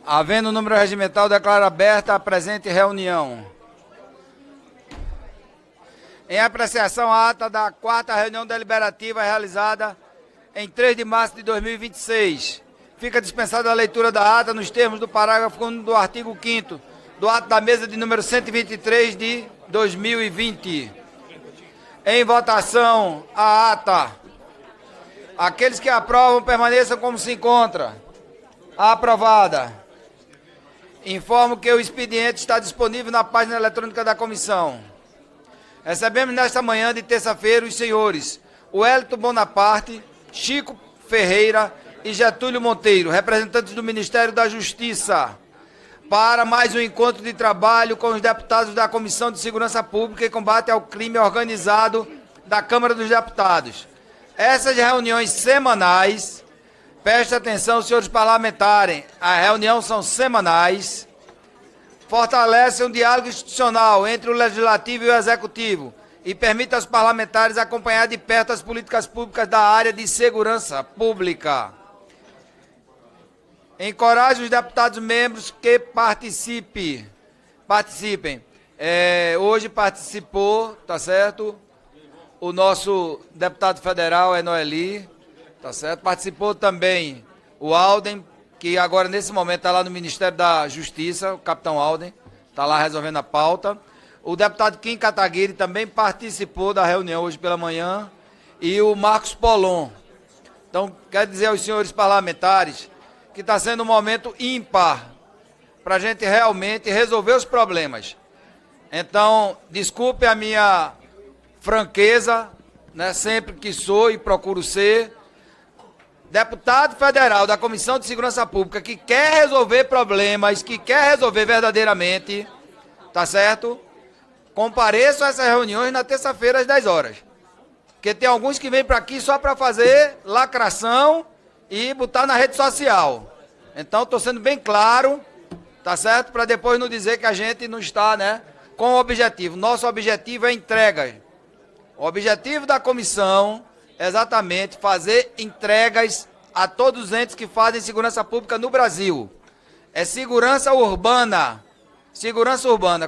Havendo número regimental, declaro aberta a presente reunião. Em apreciação, a ata da 4ª reunião deliberativa realizada em 3 de março de 2026. Fica dispensada a leitura da ata nos termos do parágrafo 2º do artigo 5º do ato da mesa de número 123 de 2020. Em votação, a ata. Aqueles que aprovam, permaneçam como se encontra. Aprovada. Informo que o expediente está disponível na página eletrônica da comissão. Recebemos nesta manhã de terça-feira os senhores Wellington Bonaparte, Chico Ferreira e Getúlio Monteiro, representantes do Ministério da Justiça, para mais um encontro de trabalho com os deputados da Comissão de Segurança Pública e Combate ao Crime Organizado da Câmara dos Deputados. Essas reuniões semanais, preste atenção, senhores parlamentares, a reunião são semanais, fortalecem um diálogo institucional entre o Legislativo e o Executivo e permite aos parlamentares acompanhar de perto as políticas públicas da área de segurança pública. Encorajo os deputados membros que participem. Hoje participou, tá certo? O nosso deputado federal, Enoeli, tá certo? Participou também o Alden, que agora nesse momento está lá no Ministério da Justiça, o capitão Alden, está lá resolvendo a pauta. O deputado Kim Kataguiri também participou da reunião hoje pela manhã, e o Marcos Polon. Então, quero dizer aos senhores parlamentares que está sendo um momento ímpar para a gente realmente resolver os problemas. Então, desculpe a minha franqueza, né, sempre que sou e procuro ser, deputado federal da Comissão de Segurança Pública que quer resolver problemas, que quer resolver verdadeiramente, tá certo? Compareçam a essas reuniões na terça-feira às 10 horas. Porque tem alguns que vêm para aqui só para fazer lacração e botar na rede social. Então, estou sendo bem claro, tá certo? Para depois não dizer que a gente não está, né, com o objetivo. Nosso objetivo é entrega. O objetivo da comissão é exatamente fazer entregas a todos os entes que fazem segurança pública no Brasil. É segurança urbana,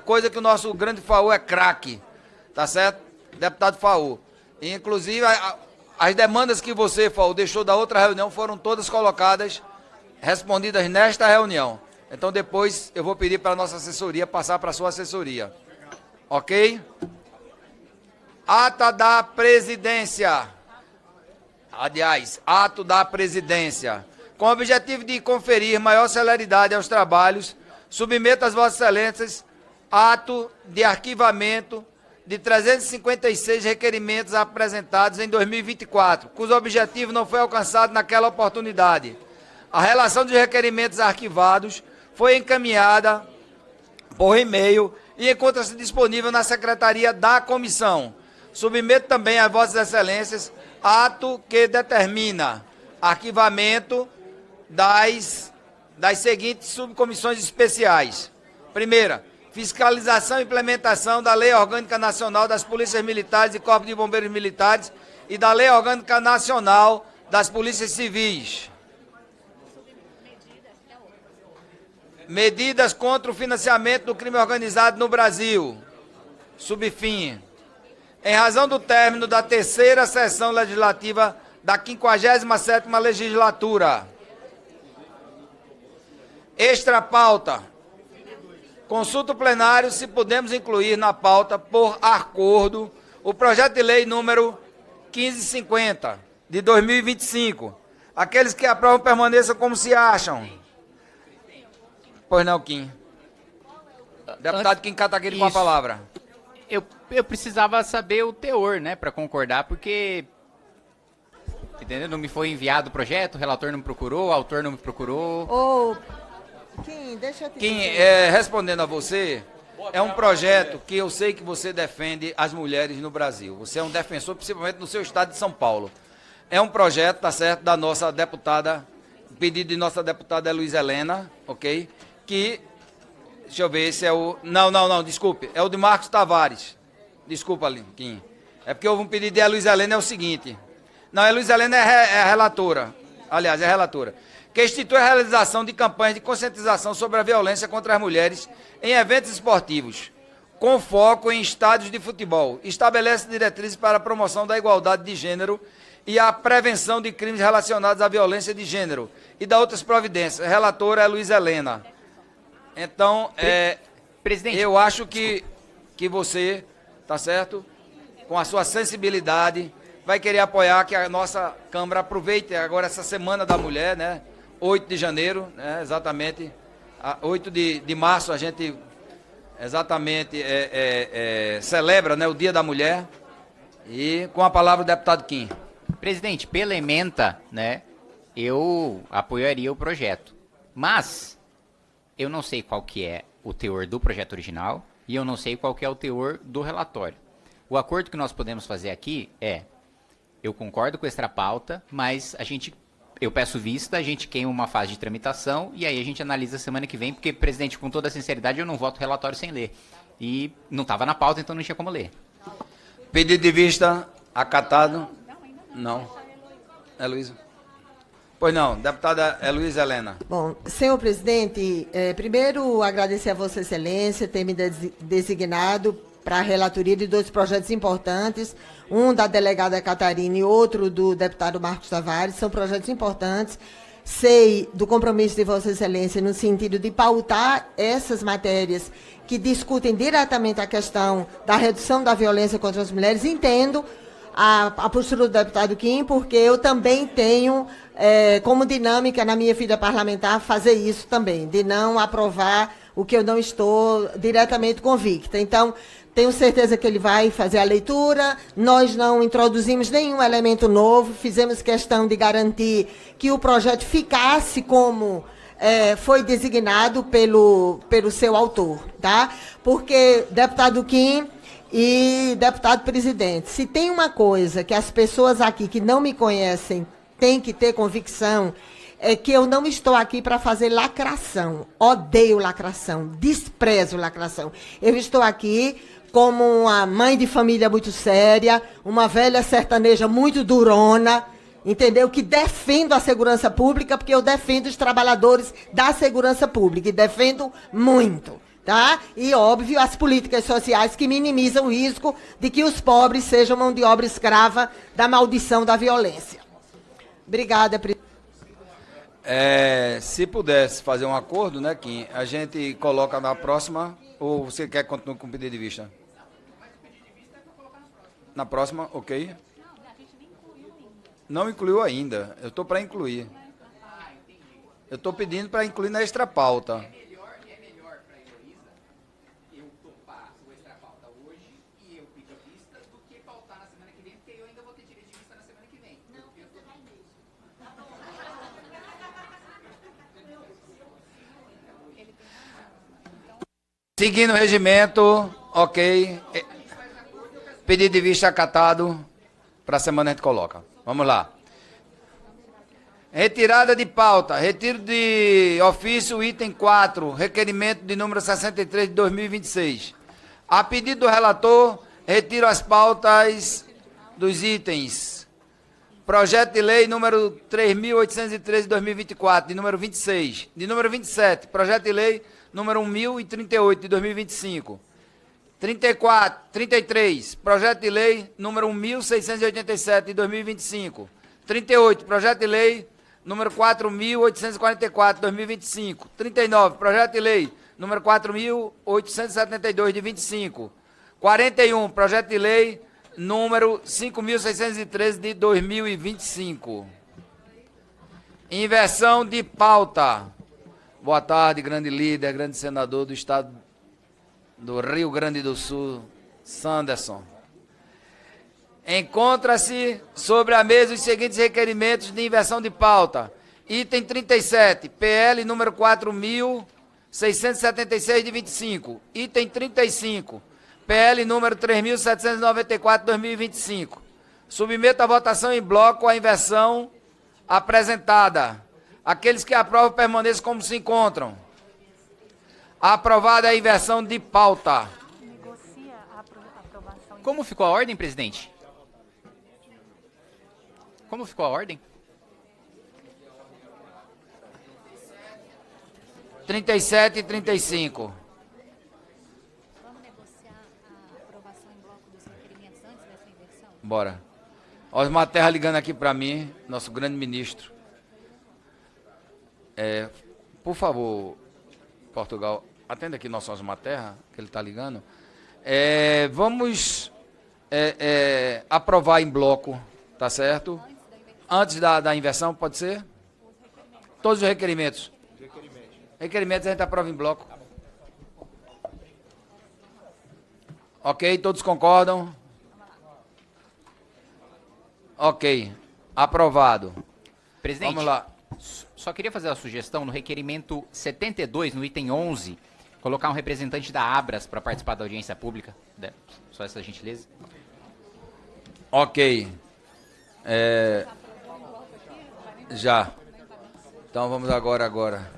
coisa que o nosso grande Faú é craque, tá certo? Deputado Faú. Inclusive, as demandas que você, Faú, deixou da outra reunião foram todas colocadas, respondidas nesta reunião. Então, depois eu vou pedir para a nossa assessoria passar para a sua assessoria. Ok? Ata da presidência. Aliás, ato da presidência. Com o objetivo de conferir maior celeridade aos trabalhos, submeto às vossas excelências ato de arquivamento de 356 requerimentos apresentados em 2024, cujo objetivo não foi alcançado naquela oportunidade. A relação dos requerimentos arquivados foi encaminhada por e-mail e encontra-se disponível na secretaria da comissão. Submeto também às vossas excelências ato que determina arquivamento das seguintes subcomissões especiais. Primeira, fiscalização e implementação da Lei Orgânica Nacional das Polícias Militares e Corpo de Bombeiros Militares e da Lei Orgânica Nacional das Polícias Civis. Medidas contra o financiamento do crime organizado no Brasil. Subfim. Em razão do término da 3ª sessão legislativa da 57ª legislatura. Extra pauta. Consulta o plenário se podemos incluir na pauta, por acordo, o projeto de lei número 1550, de 2025. Aqueles que aprovam permaneçam como se acham. Pois não, Kim. Deputado Kim Kataguiri com a palavra. Eu precisava saber o teor, né, para concordar, porque, entendeu? Não me foi enviado o projeto, o relator não me procurou, o autor não me procurou. Kim, deixa eu te Kim, dizer. respondendo a você, é um projeto que eu sei que você defende as mulheres no Brasil. Você é um defensor, principalmente no seu estado de São Paulo. É um projeto, tá certo, da nossa deputada, pedido de nossa deputada Luiz Helena, ok? Que, deixa eu ver, esse é o... Não, desculpe, é o de Marcos Tavares. Desculpa, Kim. É porque houve um pedido de Luiz Helena, é o seguinte. Não, a Luiz Helena é a relatora. Aliás, é a relatora. que institui a realização de campanhas de conscientização sobre a violência contra as mulheres em eventos esportivos, com foco em estádios de futebol. Estabelece diretrizes para a promoção da igualdade de gênero e a prevenção de crimes relacionados à violência de gênero e da outras providências. A relatora é Luiz Helena. Então, Presidente, eu acho que você, tá certo, com a sua sensibilidade, vai querer apoiar que a nossa Câmara aproveite agora essa Semana da Mulher, né? 8 de janeiro, né? Exatamente, 8 de março a gente exatamente celebra, né, o Dia da Mulher. E com a palavra o deputado Kim. presidente, pela ementa, né, eu apoiaria o projeto. Mas eu não sei qual que é o teor do projeto original e eu não sei qual que é o teor do relatório. O acordo que nós podemos fazer aqui eu concordo com esta pauta, mas eu peço vista, a gente queima uma fase de tramitação e aí a gente analisa semana que vem, porque, presidente, com toda a sinceridade, eu não voto relatório sem ler. E não estava na pauta, então não tinha como ler. Pedido de vista acatado. Não. Heloísa. Pois não, deputada Luiz Helena. Bom, senhor presidente, primeiro agradecer a Vossa Excelência ter me designado para a relatoria de 2 projetos importantes, um da delegada Catarina e outro do deputado Marcos Tavares. São projetos importantes. Sei do compromisso de Vossa Excelência no sentido de pautar essas matérias que discutem diretamente a questão da redução da violência contra as mulheres. Entendo a postura do deputado Kim, porque eu também tenho como dinâmica na minha vida parlamentar fazer isso também, de não aprovar o que eu não estou diretamente convicta. Então, tenho certeza que ele vai fazer a leitura. Nós não introduzimos nenhum elemento novo, fizemos questão de garantir que o projeto ficasse como foi designado pelo seu autor, tá? Porque, deputado Kim e deputado presidente, se tem uma coisa que as pessoas aqui que não me conhecem têm que ter convicção, é que eu não estou aqui para fazer lacração. Odeio lacração, desprezo lacração. Eu estou aqui como uma mãe de família muito séria, uma velha sertaneja muito durona, entendeu? Que defendo a segurança pública, porque eu defendo os trabalhadores da segurança pública, e defendo muito, tá? E, óbvio, as políticas sociais que minimizam o risco de que os pobres sejam mão de obra escrava da maldição da violência. Obrigada, presidente. Se pudesse fazer um acordo, né, Kim, a gente coloca na próxima, ou você quer que continue com o pedido de vista? Na próxima, ok? Não incluiu ainda. Eu estou para incluir. Eu estou pedindo para incluir na extra pauta. É melhor para a Heloísa eu topar o extra pauta hoje e eu pedir vista do que pautar na semana que vem, porque eu ainda vou ter direito de vista na semana que vem. Não, você vai mesmo. Seguindo o regimento, ok. Pedido de vista acatado. Para a semana a gente coloca. Vamos lá. Retirada de pauta. Retiro de ofício, item 4. Requerimento de número 63 de 2026. A pedido do relator, retiro as pautas dos itens. Projeto de lei número 3.813 de 2024, de número 26. De número 27, projeto de lei número 1.038 de 2025. 33, projeto de lei número 1.687 de 2025. 38, projeto de lei número 4.844 de 2025. 39, projeto de lei número 4.872 de 25. 41, projeto de lei número 5.613 de 2025. Inversão de pauta. Boa tarde, grande líder, grande senador do estado do Rio Grande do Sul, Sanderson. Encontra-se sobre a mesa os seguintes requerimentos de inversão de pauta. Item 37, PL número 4.676 de 25. Item 35, PL número 3.794 de 2025. Submeto à votação em bloco a inversão apresentada. Aqueles que aprovam permaneçam como se encontram. Aprovada a inversão de pauta. Como ficou a ordem, presidente? Como ficou a ordem? 37 e 35. Vamos negociar a aprovação em bloco dos requerimentos antes dessa inversão? Bora. Osmar Terra ligando aqui para mim, nosso grande ministro. Por favor, Portugal, atenda aqui nosso Osmar Terra, que ele está ligando. Vamos aprovar em bloco, tá certo? Antes da inversão, pode ser? Todos os requerimentos. Requerimentos a gente aprova em bloco. Ok, todos concordam? Ok, aprovado. Presidente, Vamos lá. só queria fazer uma sugestão no requerimento 72, no item 11, colocar um representante da Abras para participar da audiência pública. Só essa gentileza. Ok. Já. Então vamos agora.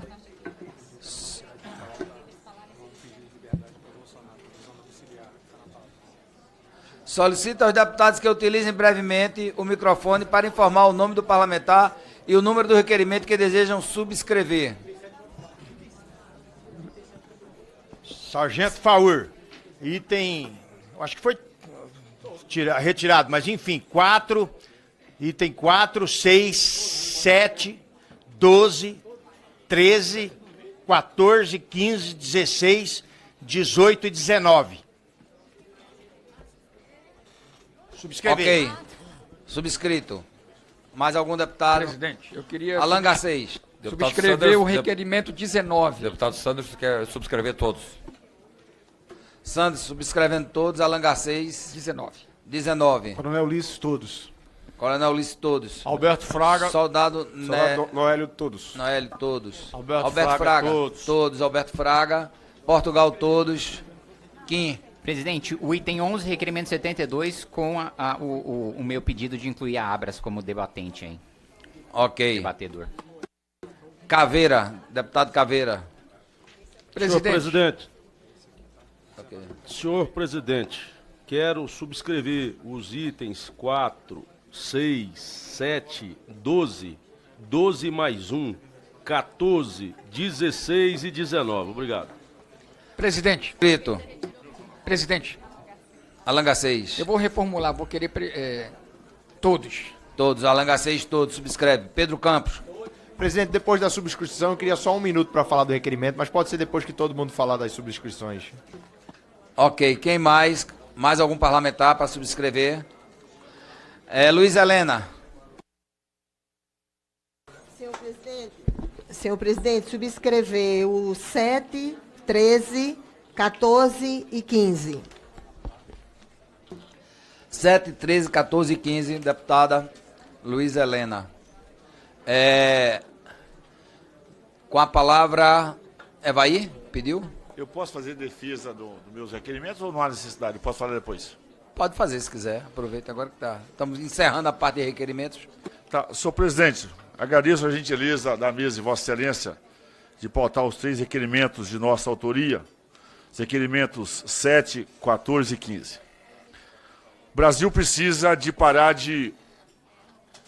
Solicito aos deputados que utilizem brevemente o microfone para informar o nome do parlamentar e o número do requerimento que desejam subscrever. Sargento Faur, item, acho que foi retirado, mas enfim, 4, item 4, 6, 7, 12, 13, 14, 15, 16, 18 e 19. Subscrever. Ok. Subscrito. Mais algum deputado? Presidente, eu queria Alan Garcês. subscrever o requerimento 19. Deputado Sanders quer subscrever todos. Sanders, subscrevendo todos. Alan Garcês. 19. 19. Coronel Ulisses, todos. Coronel Ulisses, todos. Alberto Fraga. Soldado Noélio, todos. Noélio, todos. Alberto Fraga, todos. Alberto Fraga. Portugal, todos. Kim. Presidente, o item 11, requerimento 72, com o meu pedido de incluir a Abras como debatente, hein? Ok. Debatedor. Caveira. Deputado Caveira. Presidente, Senhor presidente, Ok. senhor presidente, quero subscrever os itens 4, 6, 7, 12, 12 mais 1, 14, 16 e 19. Obrigado. presidente, Escrito. presidente, Alan Garcês. eu vou reformular, vou querer todos. Todos. Alan Garcês, todos. Subscreve. Pedro Campos. Presidente, depois da subscrição, eu queria só um minuto para falar do requerimento, mas pode ser depois que todo mundo falar das subscrições. Ok. Quem mais? Mais algum parlamentar para subscrever? Luiz Helena. Senhor presidente, subscrever o 7, 13, 14 e 15. 7, 13, 14 e 15, deputada Luiz Helena. Com a palavra, Evaí, pediu? Eu posso fazer defesa dos meus requerimentos ou não há necessidade? Eu posso falar depois? Pode fazer se quiser, aproveita agora que estamos encerrando a parte de requerimentos. Tá, senhor presidente, agradeço a gentileza da mesa e Vossa Excelência de pautar os 3 requerimentos de nossa autoria, os requerimentos 7, 14 e 15. O Brasil precisa de parar de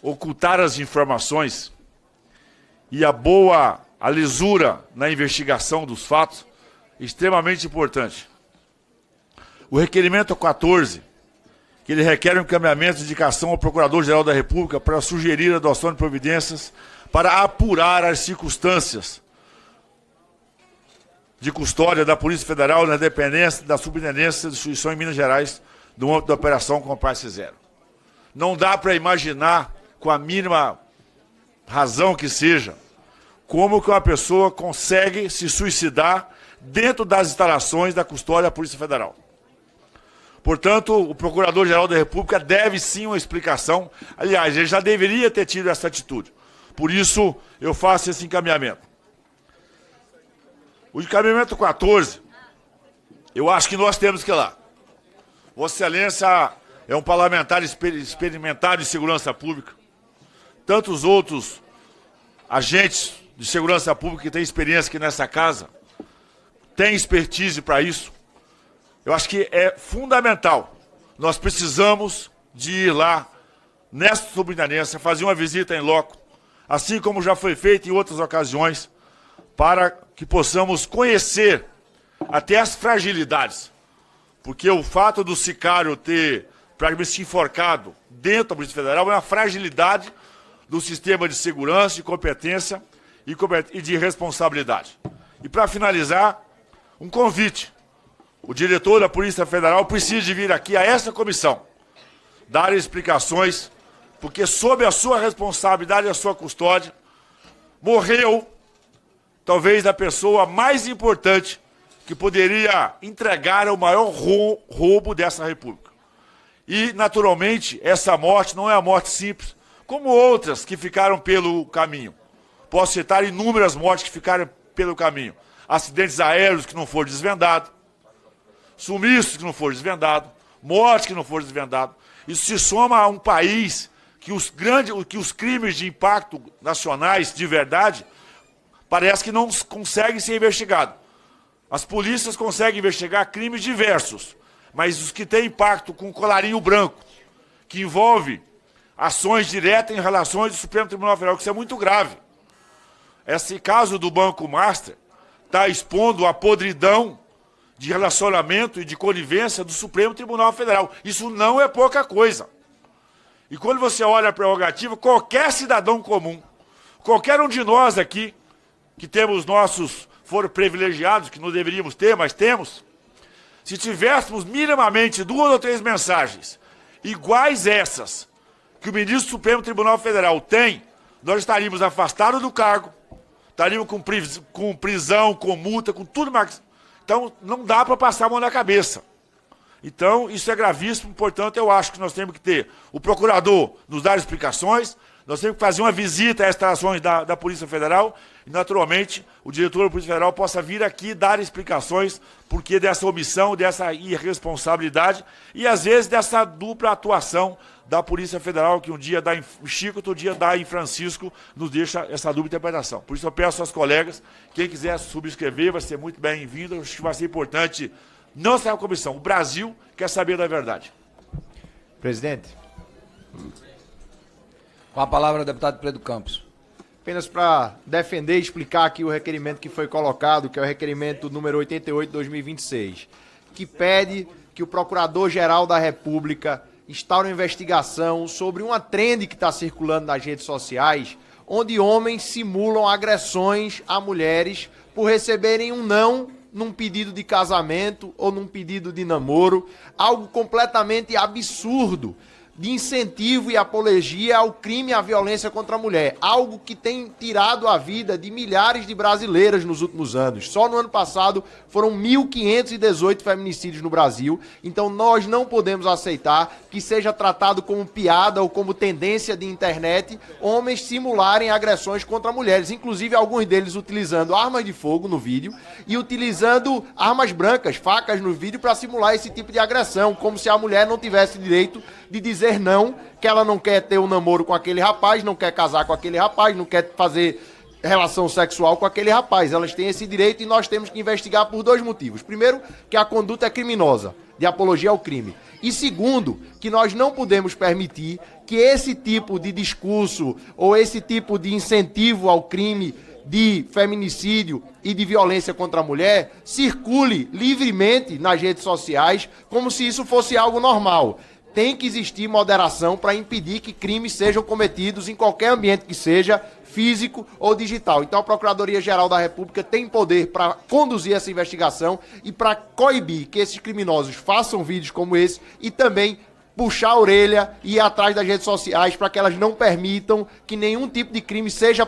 ocultar as informações e a lisura na investigação dos fatos, extremamente importante. O requerimento 14, que ele requer um encaminhamento de indicação ao Procurador-Geral da República para sugerir a adoção de providências para apurar as circunstâncias de custódia da Polícia Federal na dependência da Subintendência de Instituição em Minas Gerais, no âmbito da Operação Compasse Zero. Não dá para imaginar, com a mínima razão que seja, como que uma pessoa consegue se suicidar dentro das instalações da custódia da Polícia Federal. Portanto, o Procurador-Geral da República deve sim uma explicação. Aliás, ele já deveria ter tido essa atitude. Por isso, eu faço esse encaminhamento. O encaminhamento 14, eu acho que nós temos que ir lá. Vossa Excelência é um parlamentar experimentado em segurança pública. Tantos outros agentes de segurança pública que têm experiência aqui nessa casa, têm expertise para isso. Eu acho que é fundamental. Nós precisamos de ir lá, nessa subintendência, fazer uma visita em loco, assim como já foi feito em outras ocasiões, para que possamos conhecer até as fragilidades. Porque o fato do sicário ter praticamente se enforcado dentro da Polícia Federal é uma fragilidade do sistema de segurança, de competência e de responsabilidade. E para finalizar, um convite. O diretor da Polícia Federal precisa de vir aqui a essa comissão, dar explicações, porque sob a sua responsabilidade e a sua custódia, morreu talvez a pessoa mais importante que poderia entregar o maior roubo dessa república. E, naturalmente, essa morte não é a morte simples, como outras que ficaram pelo caminho. Posso citar inúmeras mortes que ficaram pelo caminho. Acidentes aéreos que não foram desvendados, sumiços que não foram desvendados, mortes que não foram desvendadas. Isso se soma a um país que os crimes de impacto nacionais de verdade parece que não conseguem ser investigados. As polícias conseguem investigar crimes diversos, mas os que têm impacto com colarinho branco, que envolve ações diretas em relações do Supremo Tribunal Federal, que isso é muito grave. Esse caso do Banco Master está expondo a podridão de relacionamento e de conivência do Supremo Tribunal Federal. Isso não é pouca coisa. E quando você olha a prerrogativa, qualquer cidadão comum, qualquer um de nós aqui, que temos nossos foram privilegiados, que não deveríamos ter, mas temos, se tivéssemos minimamente 2 ou 3 mensagens iguais essas que o ministro do Supremo Tribunal Federal tem, nós estaríamos afastados do cargo, estaríamos com prisão, com multa, com tudo mais. Então, não dá para passar a mão na cabeça. Então, isso é gravíssimo, portanto, eu acho que nós temos que ter o procurador nos dar explicações, nós temos que fazer uma visita às instalações da Polícia Federal e, naturalmente, o diretor da Polícia Federal possa vir aqui dar explicações porque dessa omissão, dessa irresponsabilidade e, às vezes, dessa dupla atuação da Polícia Federal, que um dia dá em Chico, outro dia dá em Francisco, nos deixa essa dupla interpretação. Por isso eu peço aos colegas, quem quiser subscrever, vai ser muito bem-vindo, acho que vai ser importante, não só a comissão, o Brasil quer saber da verdade. Presidente. Com a palavra o deputado Pedro Campos. Apenas para defender e explicar aqui o requerimento que foi colocado, que é o requerimento número 88 de 2026, que pede que o Procurador-Geral da República instaure uma investigação sobre uma trend que está circulando nas redes sociais, onde homens simulam agressões a mulheres por receberem um não num pedido de casamento ou num pedido de namoro, algo completamente absurdo, de incentivo e apologia ao crime e à violência contra a mulher, algo que tem tirado a vida de milhares de brasileiras nos últimos anos. Só no ano passado foram 1.518 feminicídios no Brasil, então nós não podemos aceitar que seja tratado como piada ou como tendência de internet homens simularem agressões contra mulheres, inclusive alguns deles utilizando armas de fogo no vídeo e utilizando armas brancas, facas no vídeo para simular esse tipo de agressão, como se a mulher não tivesse direito de dizer não, que ela não quer ter um namoro com aquele rapaz, não quer casar com aquele rapaz, não quer fazer relação sexual com aquele rapaz. Elas têm esse direito e nós temos que investigar por 2 motivos. Primeiro, que a conduta é criminosa, de apologia ao crime. E segundo, que nós não podemos permitir que esse tipo de discurso ou esse tipo de incentivo ao crime de feminicídio e de violência contra a mulher circule livremente nas redes sociais como se isso fosse algo normal. Tem que existir moderação para impedir que crimes sejam cometidos em qualquer ambiente que seja, físico ou digital. Então a Procuradoria-Geral da República tem poder para conduzir essa investigação e para coibir que esses criminosos façam vídeos como esse e também puxar a orelha e ir atrás das redes sociais para que elas não permitam que nenhum tipo de crime seja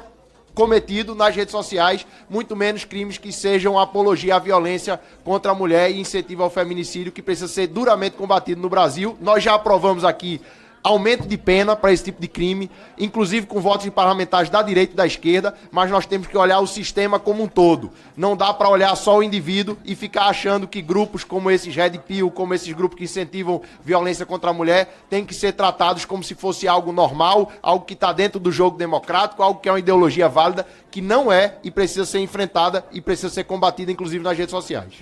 cometido nas redes sociais, muito menos crimes que sejam apologia à violência contra a mulher e incentivo ao feminicídio, que precisa ser duramente combatido no Brasil. Nós já aprovamos aqui aumento de pena para esse tipo de crime, inclusive com votos de parlamentares da direita e da esquerda, mas nós temos que olhar o sistema como um todo. Não dá para olhar só o indivíduo e ficar achando que grupos como esses Red Pill, como esses grupos que incentivam violência contra a mulher, têm que ser tratados como se fosse algo normal, algo que está dentro do jogo democrático, algo que é uma ideologia válida, que não é e precisa ser enfrentada e precisa ser combatida, inclusive nas redes sociais.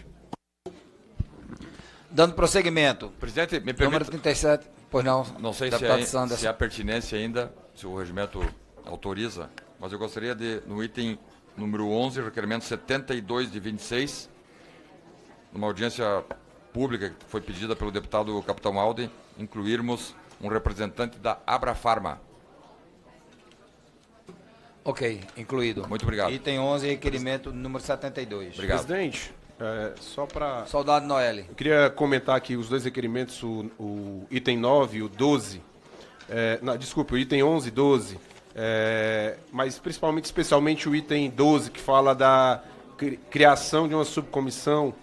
Dando prosseguimento. Presidente, me permite... Número 37. Pois não, Não sei se há pertinência ainda, se o regimento autoriza, mas eu gostaria de, no item número 11, requerimento 72 de 26, numa audiência pública que foi pedida pelo deputado Capitão Alden, incluirmos um representante da Abrafarma. Ok, incluído. Muito obrigado. Item 11, requerimento número 72. Obrigado. Presidente, só para... Soldado Noeli. Eu queria comentar aqui os dois requerimentos, o item 9 e o 12. Desculpe, o item 11 e 12. Mas especialmente o item 12, que fala da criação de uma subcomissão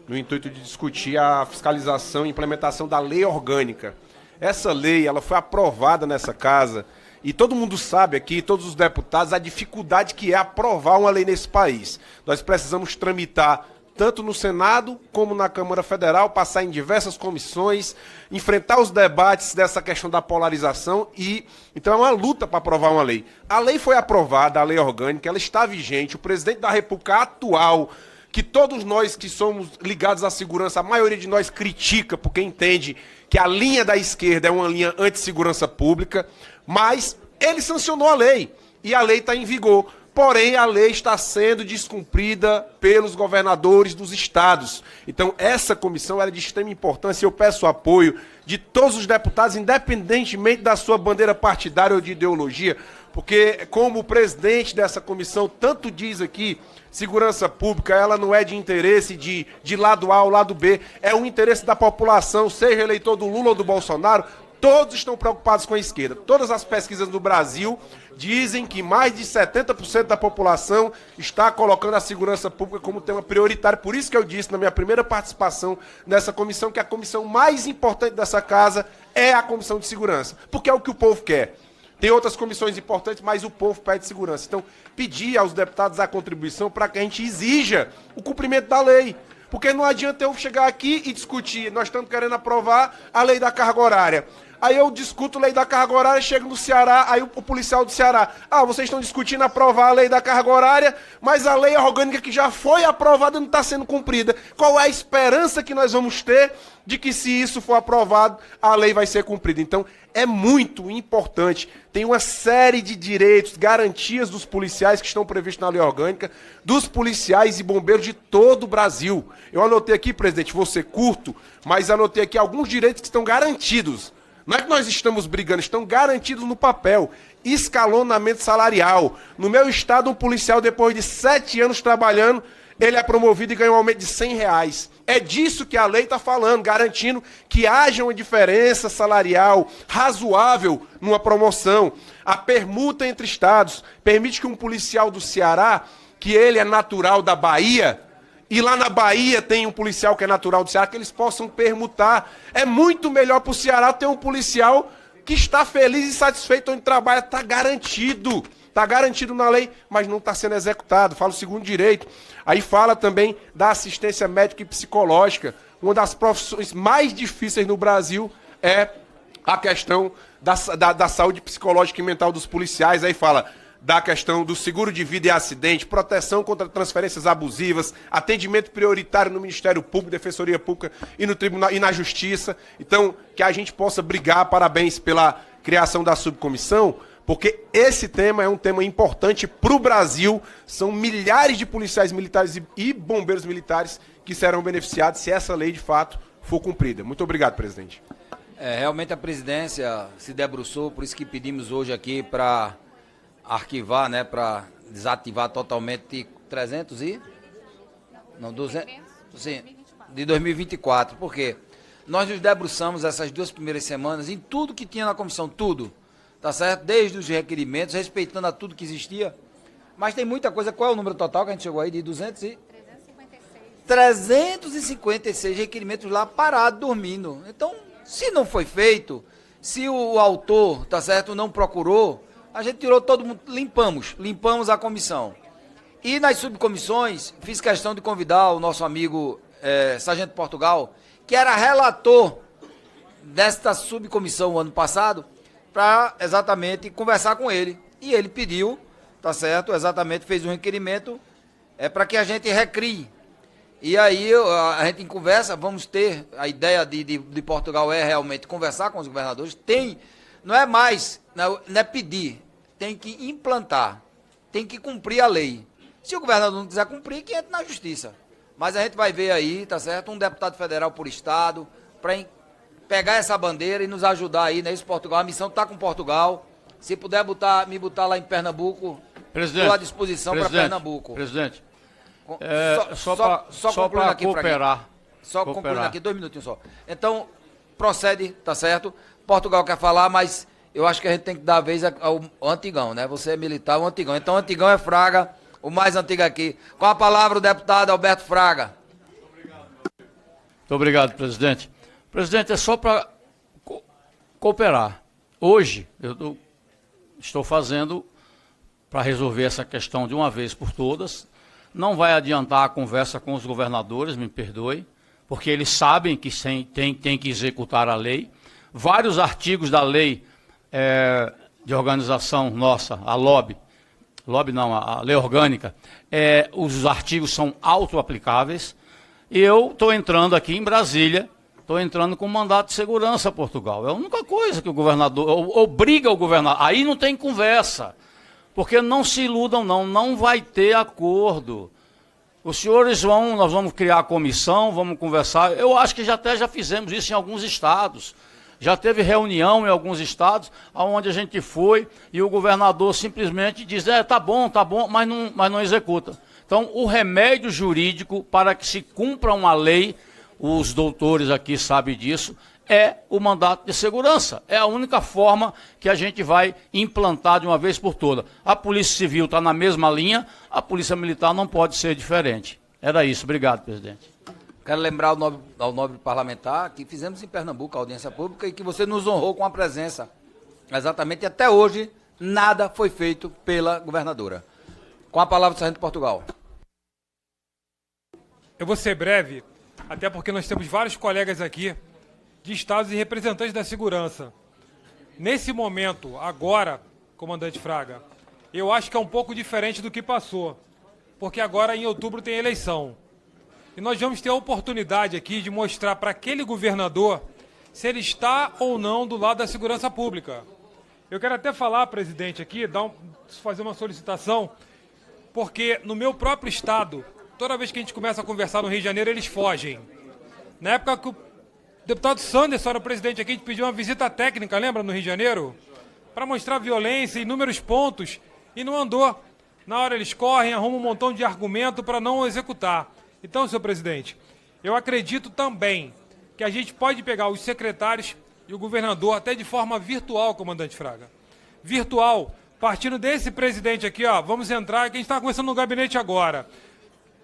no intuito de discutir a fiscalização e implementação da lei orgânica. Essa lei, ela foi aprovada nessa casa e todo mundo sabe aqui, todos os deputados, a dificuldade que é aprovar uma lei nesse país. Nós precisamos tramitar tanto no Senado como na Câmara Federal, passar em diversas comissões, enfrentar os debates dessa questão da polarização então é uma luta para aprovar uma lei. A lei foi aprovada, a lei orgânica, ela está vigente, o presidente da República atual, que todos nós que somos ligados à segurança, a maioria de nós critica porque entende que a linha da esquerda é uma linha anti-segurança pública, mas ele sancionou a lei e a lei está em vigor. Porém, a lei está sendo descumprida pelos governadores dos estados. Então, essa comissão é de extrema importância e eu peço o apoio de todos os deputados, independentemente da sua bandeira partidária ou de ideologia, porque, como o presidente dessa comissão tanto diz aqui, segurança pública, ela não é de interesse de lado A ou lado B, é um interesse da população, seja eleitor do Lula ou do Bolsonaro. Todos estão preocupados com a esquerda. Todas as pesquisas do Brasil dizem que mais de 70% da população está colocando a segurança pública como tema prioritário. Por isso que eu disse na minha primeira participação nessa comissão que a comissão mais importante dessa casa é a comissão de segurança. Porque é o que o povo quer. Tem outras comissões importantes, mas o povo pede segurança. Então, pedir aos deputados a contribuição para que a gente exija o cumprimento da lei. Porque não adianta eu chegar aqui e discutir. Nós estamos querendo aprovar a lei da carga horária. Aí eu discuto a lei da carga horária, chego no Ceará, aí o policial do Ceará, vocês estão discutindo aprovar a lei da carga horária, mas a lei orgânica que já foi aprovada não está sendo cumprida. Qual é a esperança que nós vamos ter de que, se isso for aprovado, a lei vai ser cumprida? Então, é muito importante. Tem uma série de direitos, garantias dos policiais que estão previstos na lei orgânica, dos policiais e bombeiros de todo o Brasil. Eu anotei aqui, presidente, vou ser curto, mas anotei aqui alguns direitos que estão garantidos. Não é que nós estamos brigando, estão garantidos no papel. Escalonamento salarial. No meu estado, um policial, depois de 7 anos trabalhando, ele é promovido e ganha um aumento de R$100. É disso que a lei está falando, garantindo que haja uma diferença salarial razoável numa promoção. A permuta entre estados permite que um policial do Ceará, que ele é natural da Bahia, e lá na Bahia tem um policial que é natural do Ceará, que eles possam permutar. É muito melhor para o Ceará ter um policial que está feliz e satisfeito onde trabalha. Está garantido. Está garantido na lei, mas não está sendo executado. Fala o segundo direito. Aí fala também da assistência médica e psicológica. Uma das profissões mais difíceis no Brasil é a questão da saúde psicológica e mental dos policiais. Aí fala da questão do seguro de vida e acidente, proteção contra transferências abusivas, atendimento prioritário no Ministério Público, Defensoria Pública e no Tribunal e na Justiça. Então, que a gente possa brigar, parabéns pela criação da subcomissão, porque esse tema é um tema importante para o Brasil. São milhares de policiais militares e bombeiros militares que serão beneficiados se essa lei, de fato, for cumprida. Muito obrigado, presidente. Realmente a presidência se debruçou, por isso que pedimos hoje aqui para arquivar, né, para desativar totalmente 300 e... Não, 200... Sim, de 2024. Por quê? Nós nos debruçamos essas 2 primeiras semanas em tudo que tinha na comissão, tudo. Tá certo? Desde os requerimentos, respeitando a tudo que existia. Mas tem muita coisa. Qual é o número total que a gente chegou aí? De 356 requerimentos lá parados, dormindo. Então, se não foi feito, se o autor, tá certo, não procurou, a gente tirou todo mundo, limpamos a comissão. E nas subcomissões, fiz questão de convidar o nosso amigo Sargento Portugal, que era relator desta subcomissão o ano passado, para exatamente conversar com ele. E ele pediu, tá certo, exatamente, fez um requerimento para que a gente recrie. E aí a gente em conversa, vamos ter, a ideia de Portugal é realmente conversar com os governadores, não é mais, não é pedir, tem que implantar, tem que cumprir a lei. Se o governador não quiser cumprir, que entre na justiça. Mas a gente vai ver aí, tá certo? Um deputado federal por estado, para pegar essa bandeira e nos ajudar aí, né? Isso, Portugal, a missão está com Portugal. Se puder me botar lá em Pernambuco, estou à disposição para Pernambuco. Presidente, Só concluindo aqui, cooperar. Só concluindo aqui, 2 minutinhos só. Então, procede, tá certo? Portugal quer falar, mas eu acho que a gente tem que dar a vez ao Antigão, né? Você é militar, o Antigão. Então, o Antigão é Fraga, o mais antigo aqui. Com a palavra, o deputado Alberto Fraga. Muito obrigado, presidente. Presidente, é só para cooperar. Hoje, eu estou fazendo para resolver essa questão de uma vez por todas. Não vai adiantar a conversa com os governadores, me perdoe, porque eles sabem que tem que executar a lei. Vários artigos da lei de organização nossa, a a lei orgânica, os artigos são auto-aplicáveis. E eu estou entrando aqui em Brasília, estou entrando com mandato de segurança a Portugal. É a única coisa que o governador obriga o governador. Aí não tem conversa, porque não se iludam não vai ter acordo. Os senhores nós vamos criar a comissão, vamos conversar. Eu acho que já fizemos isso em alguns estados. Já teve reunião em alguns estados, onde a gente foi e o governador simplesmente diz, tá bom, mas não executa. Então, o remédio jurídico para que se cumpra uma lei, os doutores aqui sabem disso, é o mandato de segurança. É a única forma que a gente vai implantar de uma vez por todas. A Polícia Civil está na mesma linha, a Polícia Militar não pode ser diferente. Era isso. Obrigado, presidente. Quero lembrar ao nobre parlamentar que fizemos em Pernambuco a audiência pública e que você nos honrou com a presença. Exatamente, e até hoje, nada foi feito pela governadora. Com a palavra do Sargento Portugal. Eu vou ser breve, até porque nós temos vários colegas aqui de estados e representantes da segurança. Nesse momento, agora, comandante Fraga, eu acho que é um pouco diferente do que passou, porque agora em outubro tem eleição. E nós vamos ter a oportunidade aqui de mostrar para aquele governador se ele está ou não do lado da segurança pública. Eu quero até falar, presidente, aqui, fazer uma solicitação, porque no meu próprio estado, toda vez que a gente começa a conversar no Rio de Janeiro, eles fogem. Na época que o deputado Sanderson era o presidente aqui, a gente pediu uma visita técnica, lembra, no Rio de Janeiro? Para mostrar violência, inúmeros pontos, e não andou. Na hora eles correm, arrumam um montão de argumento para não executar. Então, senhor presidente, eu acredito também que a gente pode pegar os secretários e o governador até de forma virtual, comandante Fraga. Virtual, partindo desse presidente aqui, vamos entrar, que a gente está começando no gabinete agora.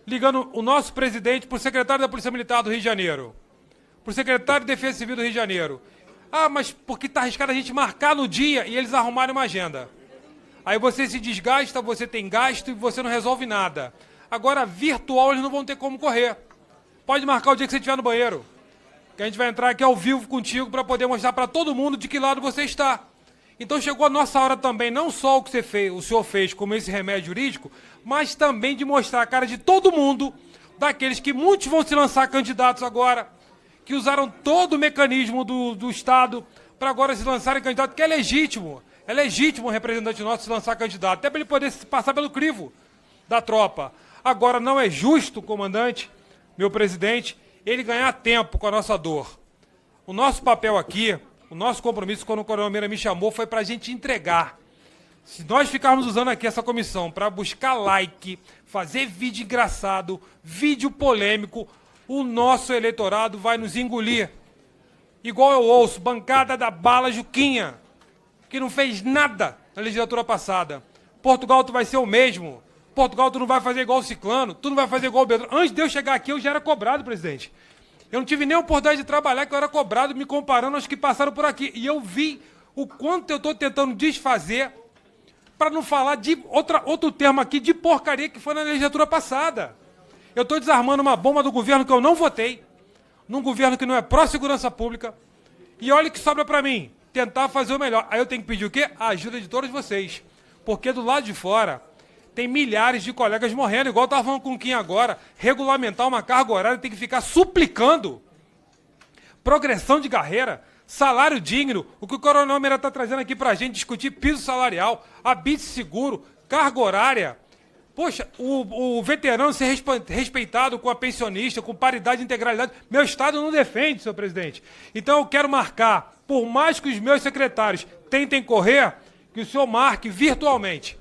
Ligando o nosso presidente para o secretário da Polícia Militar do Rio de Janeiro, para o secretário de Defesa Civil do Rio de Janeiro. Mas porque está arriscado a gente marcar no dia e eles arrumarem uma agenda. Aí você se desgasta, você tem gasto e você não resolve nada. Agora, virtual, eles não vão ter como correr. Pode marcar o dia que você estiver no banheiro, que a gente vai entrar aqui ao vivo contigo para poder mostrar para todo mundo de que lado você está. Então chegou a nossa hora também, não só o que o senhor fez como esse remédio jurídico, mas também de mostrar a cara de todo mundo, daqueles que muitos vão se lançar candidatos agora, que usaram todo o mecanismo do Estado para agora se lançarem candidato, que é legítimo um representante nosso se lançar candidato, até para ele poder passar pelo crivo da tropa. Agora, não é justo, comandante, meu presidente, ele ganhar tempo com a nossa dor. O nosso papel aqui, o nosso compromisso, quando o Coronel Meira me chamou, foi para a gente entregar. Se nós ficarmos usando aqui essa comissão para buscar like, fazer vídeo engraçado, vídeo polêmico, o nosso eleitorado vai nos engolir. Igual eu ouço, bancada da bala Juquinha, que não fez nada na legislatura passada. Portugal, tu vai ser o mesmo. Portugal, tu não vai fazer igual o Ciclano, tu não vai fazer igual o Beltrano. Antes de eu chegar aqui, eu já era cobrado, presidente. Eu não tive nem a oportunidade de trabalhar, que eu era cobrado, me comparando aos que passaram por aqui. E eu vi o quanto eu estou tentando desfazer, para não falar de outro termo aqui, de porcaria que foi na legislatura passada. Eu estou desarmando uma bomba do governo que eu não votei, num governo que não é pró-segurança pública, e olha o que sobra para mim, tentar fazer o melhor. Aí eu tenho que pedir o quê? A ajuda de todos vocês. Porque do lado de fora tem milhares de colegas morrendo, igual eu estava falando com o Kim agora, regulamentar uma carga horária, tem que ficar suplicando progressão de carreira, salário digno, o que o Coronel Meira está trazendo aqui para a gente, discutir piso salarial, habite seguro, carga horária, Poxa, o veterano ser respeitado com a pensionista, com paridade e integralidade, meu Estado não defende, senhor presidente. Então eu quero marcar, por mais que os meus secretários tentem correr, que o senhor marque virtualmente.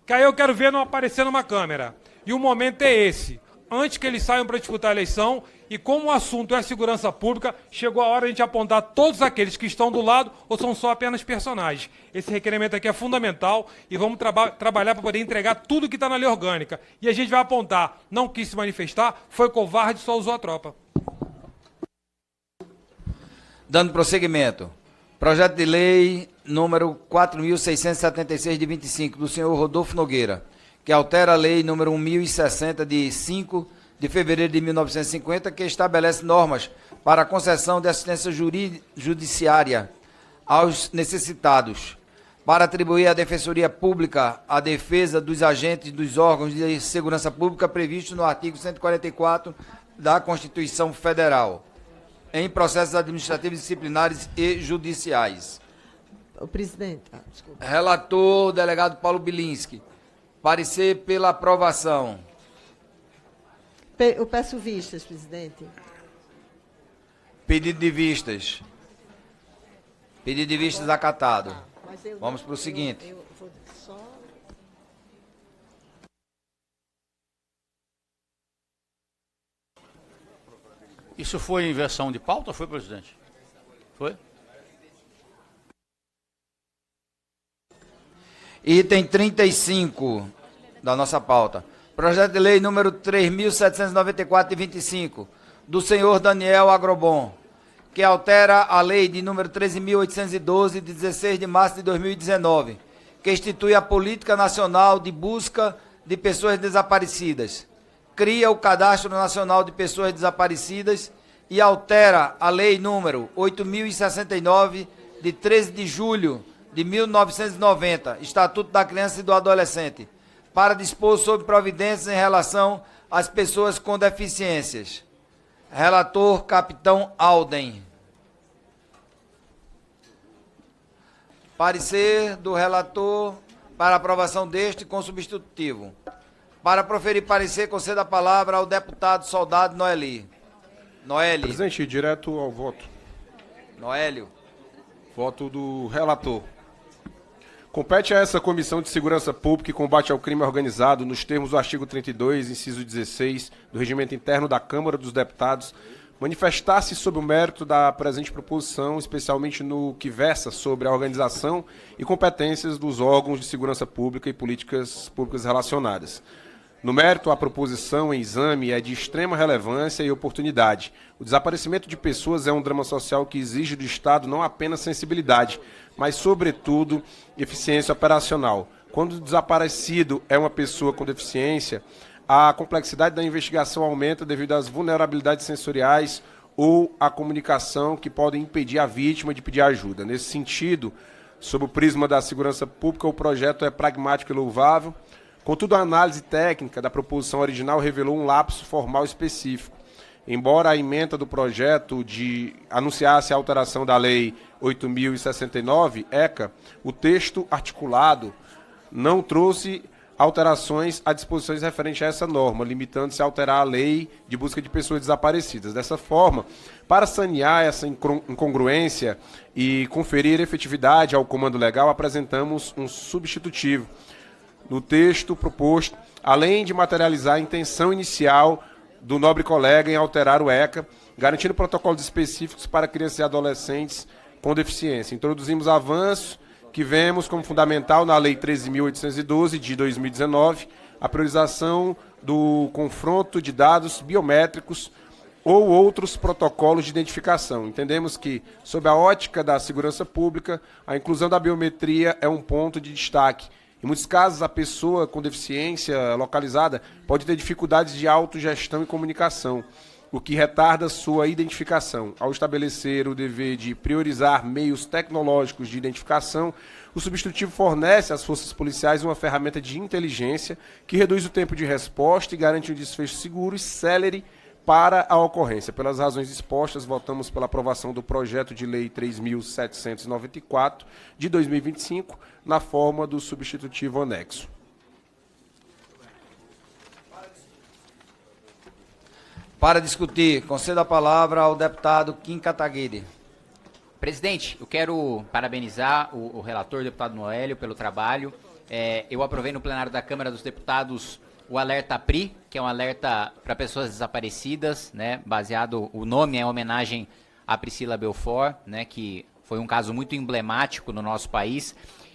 Que aí eu quero ver não aparecer numa câmera. E o momento é esse. Antes que eles saiam para disputar a eleição, e como o assunto é a segurança pública, chegou a hora de a gente apontar todos aqueles que estão do lado ou são só apenas personagens. Esse requerimento aqui é fundamental e vamos trabalhar para poder entregar tudo que está na lei orgânica. E a gente vai apontar, não quis se manifestar, foi covarde, só usou a tropa. Dando prosseguimento. Projeto de lei número 4.676 de 25, do senhor Rodolfo Nogueira, que altera a lei número 1060 de 5 de fevereiro de 1950, que estabelece normas para a concessão de assistência judiciária aos necessitados, para atribuir à Defensoria Pública a defesa dos agentes dos órgãos de segurança pública previsto no artigo 144 da Constituição Federal, em processos administrativos, disciplinares e judiciais. O presidente. Desculpa. Relator, delegado Paulo Bilinski. Parecer pela aprovação. Eu peço vistas, presidente. Pedido de vistas. Pedido de vistas acatado. Vamos para o seguinte. Eu vou só... Isso foi em versão de pauta, foi, presidente? Foi? Item 35 da nossa pauta. Projeto de lei número 3.794 de 25, do senhor Daniel Agrobon, que altera a lei de número 13.812 de 16 de março de 2019, que institui a Política Nacional de Busca de Pessoas Desaparecidas, cria o Cadastro Nacional de Pessoas Desaparecidas e altera a lei número 8.069 de 13 de julho de 1990, Estatuto da Criança e do Adolescente, para dispor sobre providências em relação às pessoas com deficiências. Relator, capitão Alden. Parecer do relator para aprovação deste com substitutivo. Para proferir parecer, conceda a palavra ao deputado Soldado Noeli. Noeli. Presidente, direto ao voto. Noélio. Voto do relator. Compete a essa Comissão de Segurança Pública e Combate ao Crime Organizado, nos termos do artigo 32, inciso 16, do Regimento Interno da Câmara dos Deputados, manifestar-se sobre o mérito da presente proposição, especialmente no que versa sobre a organização e competências dos órgãos de segurança pública e políticas públicas relacionadas. No mérito, a proposição em exame é de extrema relevância e oportunidade. O desaparecimento de pessoas é um drama social que exige do Estado não apenas sensibilidade, mas, sobretudo, eficiência operacional. Quando o desaparecido é uma pessoa com deficiência, a complexidade da investigação aumenta devido às vulnerabilidades sensoriais ou à comunicação que podem impedir a vítima de pedir ajuda. Nesse sentido, sob o prisma da segurança pública, o projeto é pragmático e louvável. Contudo, a análise técnica da proposição original revelou um lapso formal específico. Embora a ementa do projeto anunciasse a alteração da Lei 8.069, ECA, o texto articulado não trouxe alterações a disposições referentes a essa norma, limitando-se a alterar a Lei de Busca de Pessoas Desaparecidas. Dessa forma, para sanear essa incongruência e conferir efetividade ao comando legal, apresentamos um substitutivo. No texto proposto, além de materializar a intenção inicial do nobre colega em alterar o ECA, garantindo protocolos específicos para crianças e adolescentes com deficiência. Introduzimos avanços que vemos como fundamental na Lei 13.812 de 2019, a priorização do confronto de dados biométricos ou outros protocolos de identificação. Entendemos que, sob a ótica da segurança pública, a inclusão da biometria é um ponto de destaque. Em muitos casos, a pessoa com deficiência localizada pode ter dificuldades de autogestão e comunicação, o que retarda sua identificação. Ao estabelecer o dever de priorizar meios tecnológicos de identificação, o substitutivo fornece às forças policiais uma ferramenta de inteligência que reduz o tempo de resposta e garante um desfecho seguro e célere para a ocorrência. Pelas razões expostas, votamos pela aprovação do projeto de lei 3.794 de 2025, na forma do substitutivo anexo. Para discutir, concedo a palavra ao deputado Kim Kataguiri. Presidente, eu quero parabenizar o relator, o deputado Noélio, pelo trabalho. Eu aprovei no plenário da Câmara dos Deputados o alerta PRI, que é um alerta para pessoas desaparecidas, né? Baseado, o nome é homenagem a Priscila Belfort, né? Que foi um caso muito emblemático no nosso país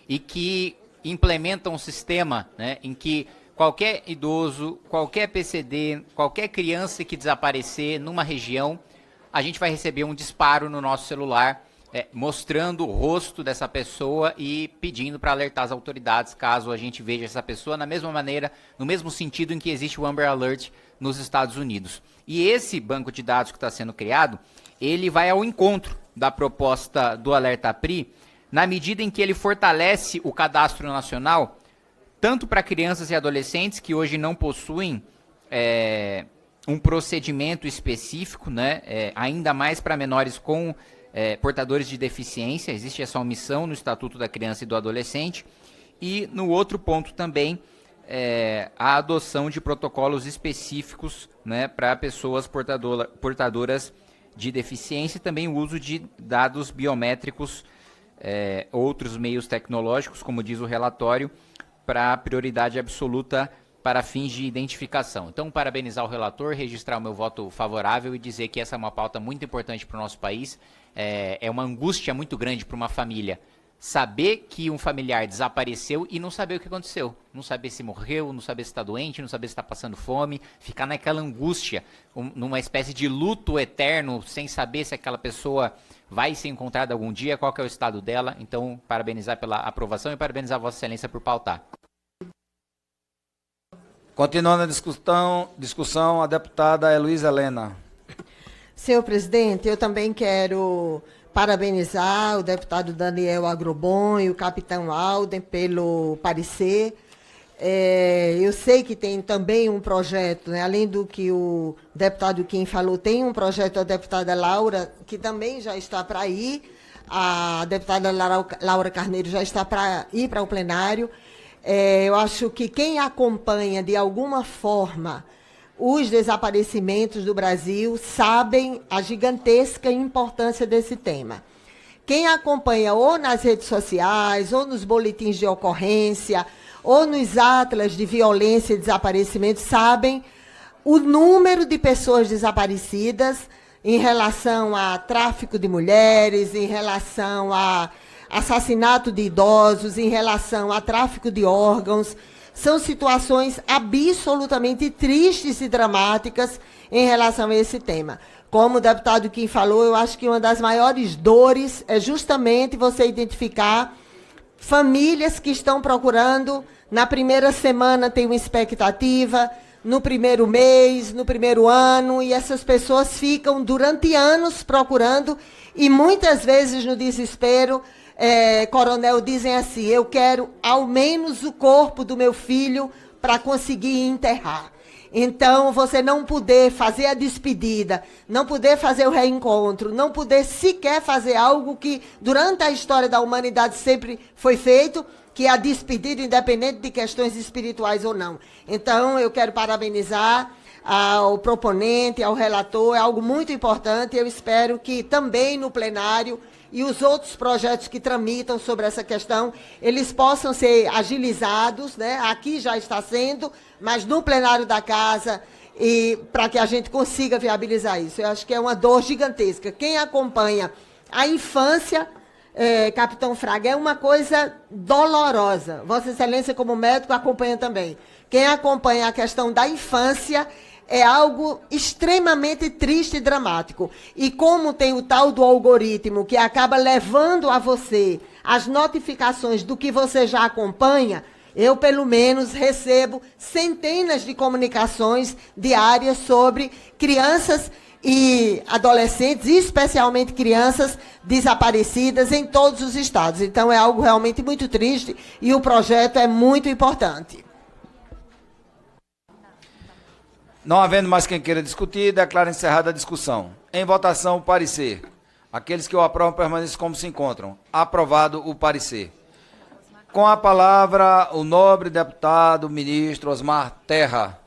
e que implementa um sistema, né? Em que qualquer idoso, qualquer PCD, qualquer criança que desaparecer numa região, a gente vai receber um disparo no nosso celular, mostrando o rosto dessa pessoa e pedindo para alertar as autoridades caso a gente veja essa pessoa na mesma maneira, no mesmo sentido em que existe o Amber Alert nos Estados Unidos. E esse banco de dados que está sendo criado, ele vai ao encontro da proposta do Alerta PRI, na medida em que ele fortalece o cadastro nacional, tanto para crianças e adolescentes que hoje não possuem um procedimento específico, né? Ainda mais para menores com portadores de deficiência, existe essa omissão no Estatuto da Criança e do Adolescente, e no outro ponto também a adoção de protocolos específicos, né, para pessoas portadoras de deficiência e também o uso de dados biométricos, outros meios tecnológicos, como diz o relatório, para prioridade absoluta para fins de identificação. Então, parabenizar o relator, registrar o meu voto favorável e dizer que essa é uma pauta muito importante para o nosso país. É uma angústia muito grande para uma família saber que um familiar desapareceu e não saber o que aconteceu. Não saber se morreu, não saber se está doente, não saber se está passando fome, ficar naquela angústia, numa espécie de luto eterno, sem saber se aquela pessoa vai ser encontrada algum dia, qual que é o estado dela. Então, parabenizar pela aprovação e parabenizar Vossa Excelência por pautar. Continuando a discussão, a deputada Heloísa Helena. Senhor presidente, eu também quero parabenizar o deputado Daniel Agrobon e o capitão Alden pelo parecer. Eu sei que tem também um projeto, né, além do que o deputado Kim falou, tem um projeto da deputada Laura, que também já está para ir, a deputada Laura Carneiro já está para ir para o plenário. Eu acho que quem acompanha de alguma forma os desaparecimentos do Brasil sabem a gigantesca importância desse tema. Quem acompanha ou nas redes sociais, ou nos boletins de ocorrência, ou nos atlas de violência e desaparecimento, sabem o número de pessoas desaparecidas em relação a tráfico de mulheres, em relação a assassinato de idosos, em relação a tráfico de órgãos. São situações absolutamente tristes e dramáticas em relação a esse tema. Como o deputado Kim falou, eu acho que uma das maiores dores é justamente você identificar famílias que estão procurando, na primeira semana tem uma expectativa, no primeiro mês, no primeiro ano, e essas pessoas ficam durante anos procurando, e muitas vezes no desespero, coronel, dizem assim: eu quero ao menos o corpo do meu filho para conseguir enterrar. Então, você não poder fazer a despedida, não poder fazer o reencontro, não poder sequer fazer algo que durante a história da humanidade sempre foi feito, que é a despedida, independente de questões espirituais ou não. Então, eu quero parabenizar ao proponente, ao relator, é algo muito importante. Eu espero que também no plenário e os outros projetos que tramitam sobre essa questão, eles possam ser agilizados, né? Aqui já está sendo, mas no plenário da casa, e para que a gente consiga viabilizar isso. Eu acho que é uma dor gigantesca. Quem acompanha a infância, capitão Fraga, é uma coisa dolorosa. Vossa Excelência, como médico, acompanha também. Quem acompanha a questão da infância é algo extremamente triste e dramático. E como tem o tal do algoritmo que acaba levando a você as notificações do que você já acompanha, eu, pelo menos, recebo centenas de comunicações diárias sobre crianças e adolescentes, especialmente crianças desaparecidas em todos os estados. Então, é algo realmente muito triste e o projeto é muito importante. Não havendo mais quem queira discutir, declaro encerrada a discussão. Em votação, o parecer. Aqueles que o aprovam permaneçam como se encontram. Aprovado o parecer. Com a palavra, o nobre deputado ministro Osmar Terra.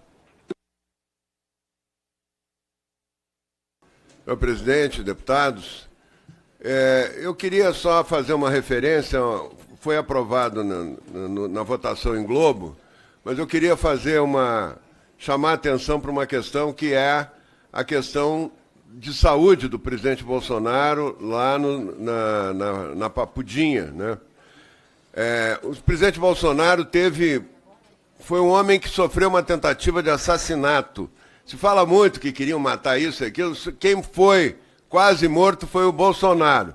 Senhor presidente, deputados, eu queria só fazer uma referência, foi aprovado na votação em Globo, mas eu queria chamar a atenção para uma questão que é a questão de saúde do presidente Bolsonaro lá na Papudinha, né? O presidente Bolsonaro foi um homem que sofreu uma tentativa de assassinato. Se fala muito que queriam matar isso e aquilo. Quem foi quase morto foi o Bolsonaro.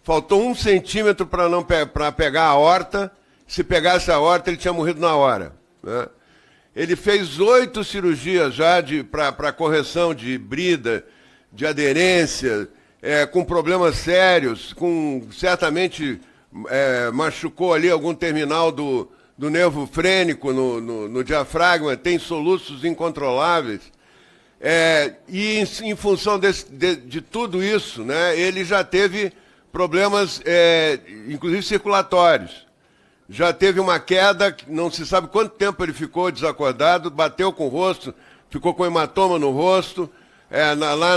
Faltou 1 centímetro para pegar a aorta. Se pegasse a aorta, ele tinha morrido na hora, né? Ele fez 8 cirurgias já para correção de brida, de aderência, com problemas sérios, certamente machucou ali algum terminal do nervo frênico no diafragma, tem soluços incontroláveis. E em função de tudo isso, né, ele já teve problemas, inclusive circulatórios. Já teve uma queda, não se sabe quanto tempo ele ficou desacordado, bateu com o rosto, ficou com hematoma no rosto, lá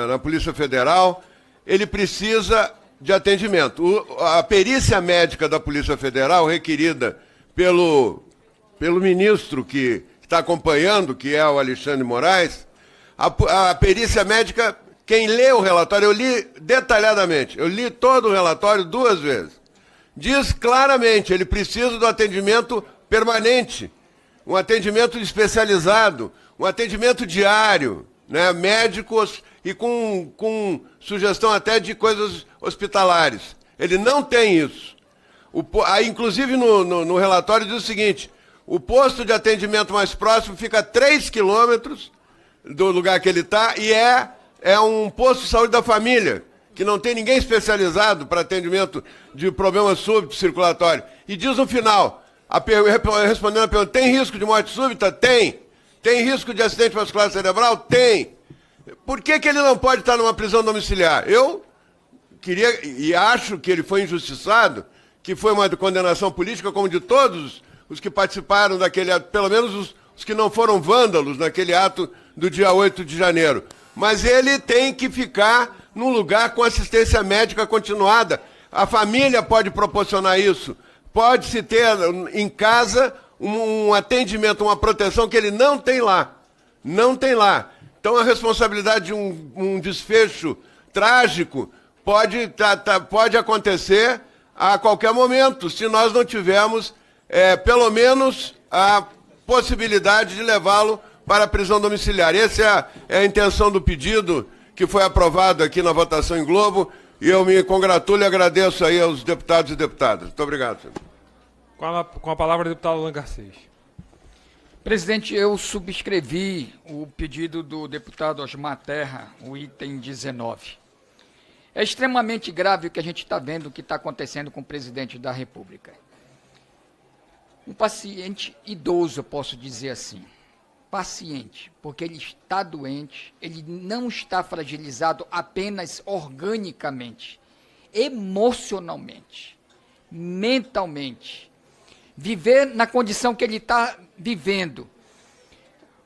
na Polícia Federal. Ele precisa de atendimento. A perícia médica da Polícia Federal, requerida pelo ministro que está acompanhando, que é o Alexandre de Moraes, a perícia médica, quem lê o relatório, eu li detalhadamente, eu li todo o relatório 2 vezes, diz claramente, ele precisa do atendimento permanente, um atendimento especializado, um atendimento diário, né, médicos e com sugestão até de coisas hospitalares. Ele não tem isso. Inclusive no relatório diz o seguinte: o posto de atendimento mais próximo fica a 3 quilômetros do lugar que ele está e é um posto de saúde da família, que não tem ninguém especializado para atendimento de problemas súbitos circulatórios. E diz no final, respondendo a pergunta, tem risco de morte súbita? Tem. Tem risco de acidente vascular cerebral? Tem. Por que ele não pode estar numa prisão domiciliar? Eu queria, e acho que ele foi injustiçado, que foi uma condenação política, como de todos os que participaram daquele ato, pelo menos os que não foram vândalos naquele ato do dia 8 de janeiro. Mas ele tem que ficar num lugar com assistência médica continuada. A família pode proporcionar isso. Pode-se ter em casa um atendimento, uma proteção que ele não tem lá. Não tem lá. Então a responsabilidade de um desfecho trágico pode acontecer a qualquer momento, se nós não tivermos, pelo menos, a possibilidade de levá-lo para a prisão domiciliar. Essa é a intenção do pedido que foi aprovado aqui na votação em Globo, e eu me congratulo e agradeço aí aos deputados e deputadas. Muito obrigado, senhor. Com a palavra, o deputado Alan Garcês. Presidente, eu subscrevi o pedido do deputado Osmar Terra, o item 19. É extremamente grave o que a gente está vendo, o que está acontecendo com o presidente da República. Um paciente idoso, eu posso dizer assim, paciente, porque ele está doente, ele não está fragilizado apenas organicamente, emocionalmente, mentalmente. Viver na condição que ele está vivendo,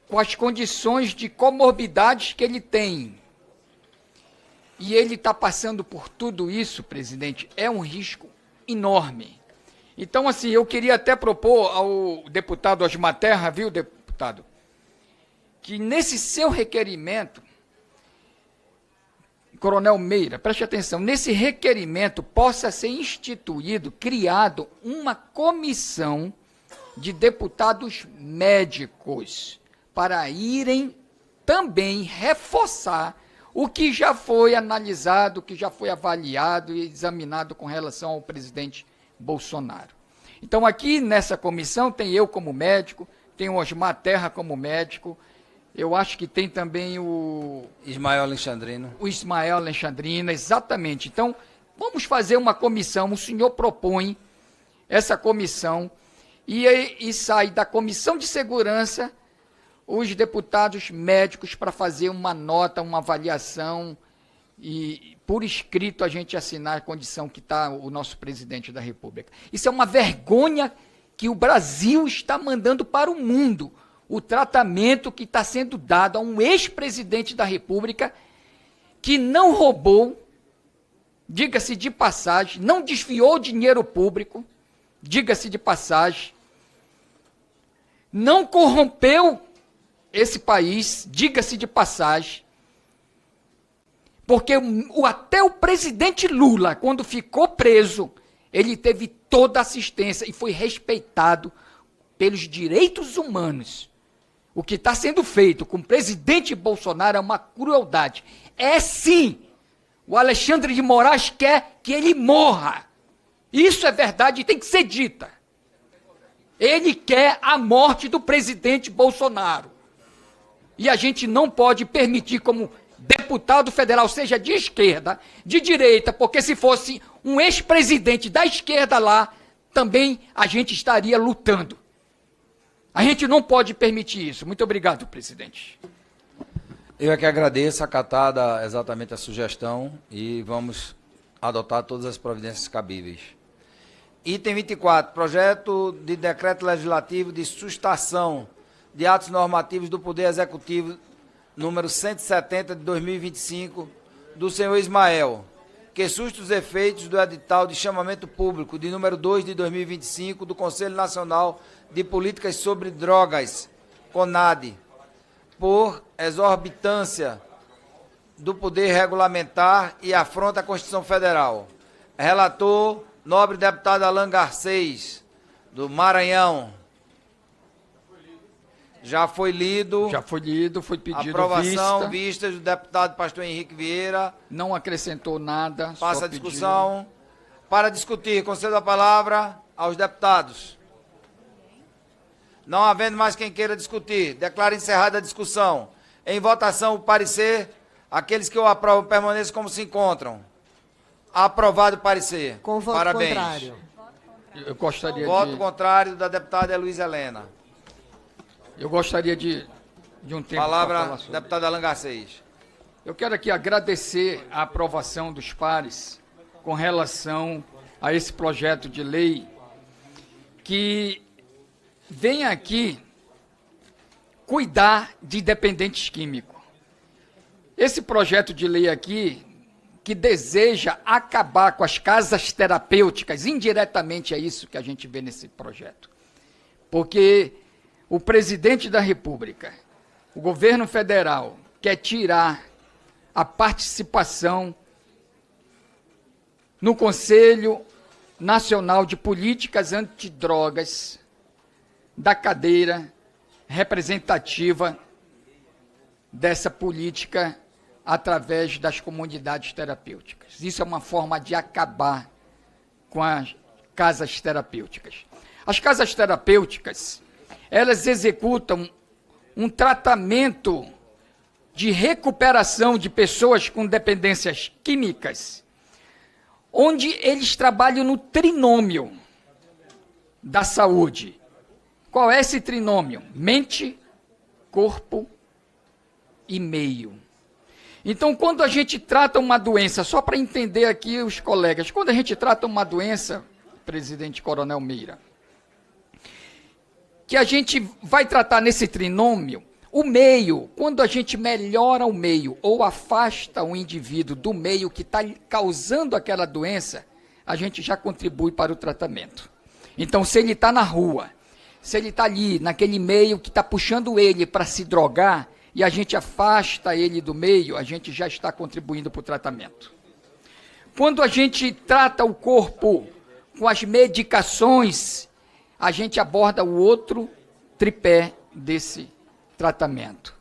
com as condições de comorbidades que ele tem, e ele está passando por tudo isso, presidente, é um risco enorme. Então, assim, eu queria até propor ao deputado Osmar Terra, viu, deputado, que nesse seu requerimento, Coronel Meira, preste atenção, nesse requerimento possa ser criado uma comissão de deputados médicos para irem também reforçar o que já foi analisado, o que já foi avaliado e examinado com relação ao presidente Bolsonaro. Então, aqui nessa comissão tem eu como médico, tem o Osmar Terra como médico, eu acho que tem também o Ismael Alexandrino. O Ismael Alexandrino, exatamente. Então, vamos fazer uma comissão, o senhor propõe essa comissão e sai da Comissão de Segurança os deputados médicos para fazer uma nota, uma avaliação e, por escrito, a gente assinar a condição que está o nosso presidente da República. Isso é uma vergonha que o Brasil está mandando para o mundo. o tratamento que está sendo dado a um ex-presidente da República que não roubou, diga-se de passagem, não desviou dinheiro público, diga-se de passagem, não corrompeu esse país, diga-se de passagem, porque até o presidente Lula, quando ficou preso, ele teve toda a assistência e foi respeitado pelos direitos humanos. O que está sendo feito com o presidente Bolsonaro é uma crueldade. É sim, o Alexandre de Moraes quer que ele morra. Isso é verdade e tem que ser dita. Ele quer a morte do presidente Bolsonaro. E a gente não pode permitir, como deputado federal, seja de esquerda, de direita, porque se fosse um ex-presidente da esquerda lá, também a gente estaria lutando. A gente não pode permitir isso. Muito obrigado, presidente. Eu é que agradeço, acatada exatamente a sugestão e vamos adotar todas as providências cabíveis. Item 24, projeto de decreto legislativo de sustação de atos normativos do Poder Executivo, número 170 de 2025, do senhor Ismael, que susta os efeitos do edital de chamamento público de número 2 de 2025 do Conselho Nacional de Políticas sobre Drogas, CONAD, por exorbitância do poder regulamentar e afronta a Constituição Federal. Relator, nobre deputado Alan Garcês, do Maranhão. Já foi lido. Já foi lido, foi pedido aprovação, vista do deputado pastor Henrique Vieira. Não acrescentou nada. Passa a discussão. Para discutir, concedo a palavra aos deputados. Não havendo mais quem queira discutir, declaro encerrada a discussão. Em votação, o parecer, aqueles que o aprovam permaneçam como se encontram. Aprovado o parecer. Com voto Parabéns. contrário. Eu gostaria Voto contrário da deputada Heloísa Helena. Eu gostaria de um tempo. Palavra, deputado Alan Garcês. Eu quero aqui agradecer a aprovação dos pares com relação a esse projeto de lei que vem aqui cuidar de dependentes químicos. Esse projeto de lei aqui, que deseja acabar com as casas terapêuticas, indiretamente é isso que a gente vê nesse projeto. Porque o presidente da República, o governo federal, quer tirar a participação no Conselho Nacional de Políticas Antidrogas da cadeira representativa dessa política através das comunidades terapêuticas. Isso é uma forma de acabar com as casas terapêuticas. As casas terapêuticas, elas executam um tratamento de recuperação de pessoas com dependências químicas, onde eles trabalham no trinômio da saúde. Qual é esse trinômio? Mente, corpo e meio. Então, quando a gente trata uma doença, só para entender aqui os colegas, quando a gente trata uma doença, presidente Coronel Meira, que a gente vai tratar nesse trinômio, o meio, quando a gente melhora o meio ou afasta o indivíduo do meio que está causando aquela doença, a gente já contribui para o tratamento. Então, se ele está na rua, se ele está ali, naquele meio que está puxando ele para se drogar, e a gente afasta ele do meio, a gente já está contribuindo para o tratamento. Quando a gente trata o corpo com as medicações, a gente aborda o outro tripé desse tratamento.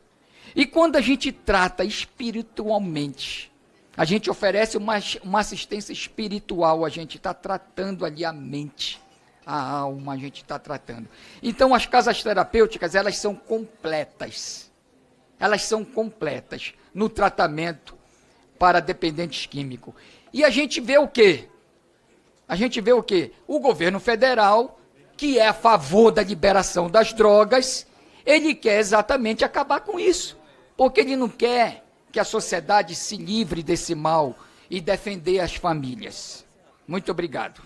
E quando a gente trata espiritualmente, a gente oferece uma assistência espiritual, a gente está tratando ali a mente, a alma, a gente está tratando. Então, as casas terapêuticas, elas são completas. Elas são completas no tratamento para dependentes químicos. E a gente vê o quê? A gente vê o quê? O governo federal, que é a favor da liberação das drogas, ele quer exatamente acabar com isso. Porque ele não quer que a sociedade se livre desse mal e defender as famílias. Muito obrigado.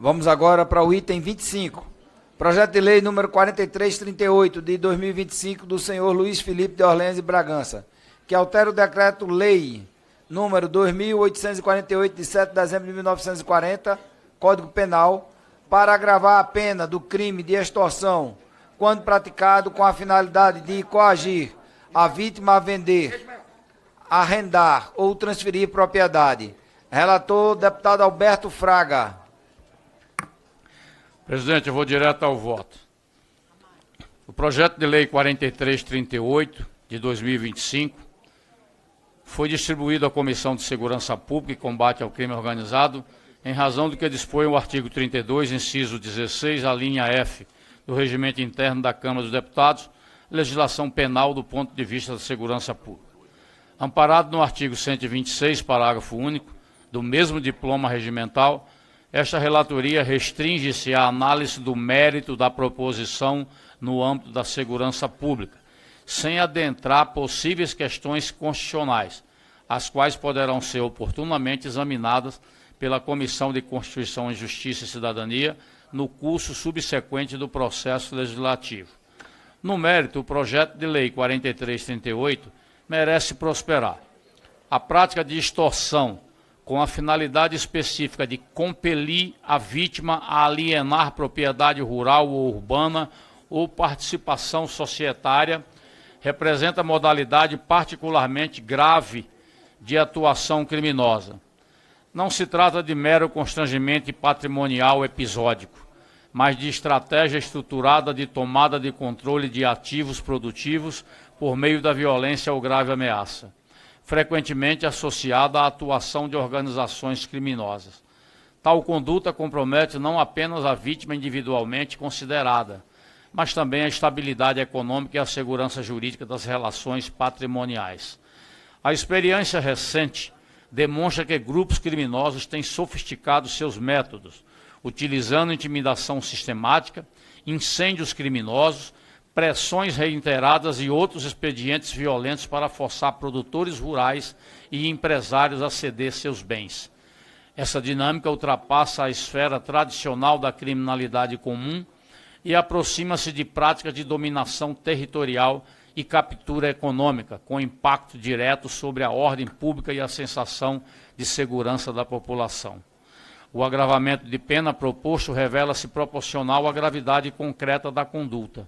Vamos agora para o item 25. Projeto de lei número 4338 de 2025 do senhor Luiz Felipe de Orleans e Bragança, que altera o decreto-lei número 2848 de 7 de dezembro de 1940, Código Penal, para agravar a pena do crime de extorsão quando praticado com a finalidade de coagir a vítima a vender, arrendar ou transferir propriedade. Relator, deputado Alberto Fraga. Presidente, eu vou direto ao voto. O projeto de lei 4338 de 2025 foi distribuído à Comissão de Segurança Pública e Combate ao Crime Organizado em razão do que dispõe o artigo 32, inciso 16, a linha F do Regimento Interno da Câmara dos Deputados, legislação penal do ponto de vista da segurança pública. Amparado no artigo 126, parágrafo único, do mesmo diploma regimental, esta relatoria restringe-se à análise do mérito da proposição no âmbito da segurança pública, sem adentrar possíveis questões constitucionais, as quais poderão ser oportunamente examinadas pela Comissão de Constituição e Justiça e Cidadania no curso subsequente do processo legislativo. No mérito, o projeto de lei 4338 merece prosperar. A prática de extorsão, com a finalidade específica de compelir a vítima a alienar propriedade rural ou urbana ou participação societária, representa modalidade particularmente grave de atuação criminosa. Não se trata de mero constrangimento patrimonial episódico, mas de estratégia estruturada de tomada de controle de ativos produtivos por meio da violência ou grave ameaça, frequentemente associada à atuação de organizações criminosas. Tal conduta compromete não apenas a vítima individualmente considerada, mas também a estabilidade econômica e a segurança jurídica das relações patrimoniais. A experiência recente demonstra que grupos criminosos têm sofisticado seus métodos, utilizando intimidação sistemática, incêndios criminosos, pressões reiteradas e outros expedientes violentos para forçar produtores rurais e empresários a ceder seus bens. Essa dinâmica ultrapassa a esfera tradicional da criminalidade comum e aproxima-se de práticas de dominação territorial e captura econômica, com impacto direto sobre a ordem pública e a sensação de segurança da população. O agravamento de pena proposto revela-se proporcional à gravidade concreta da conduta.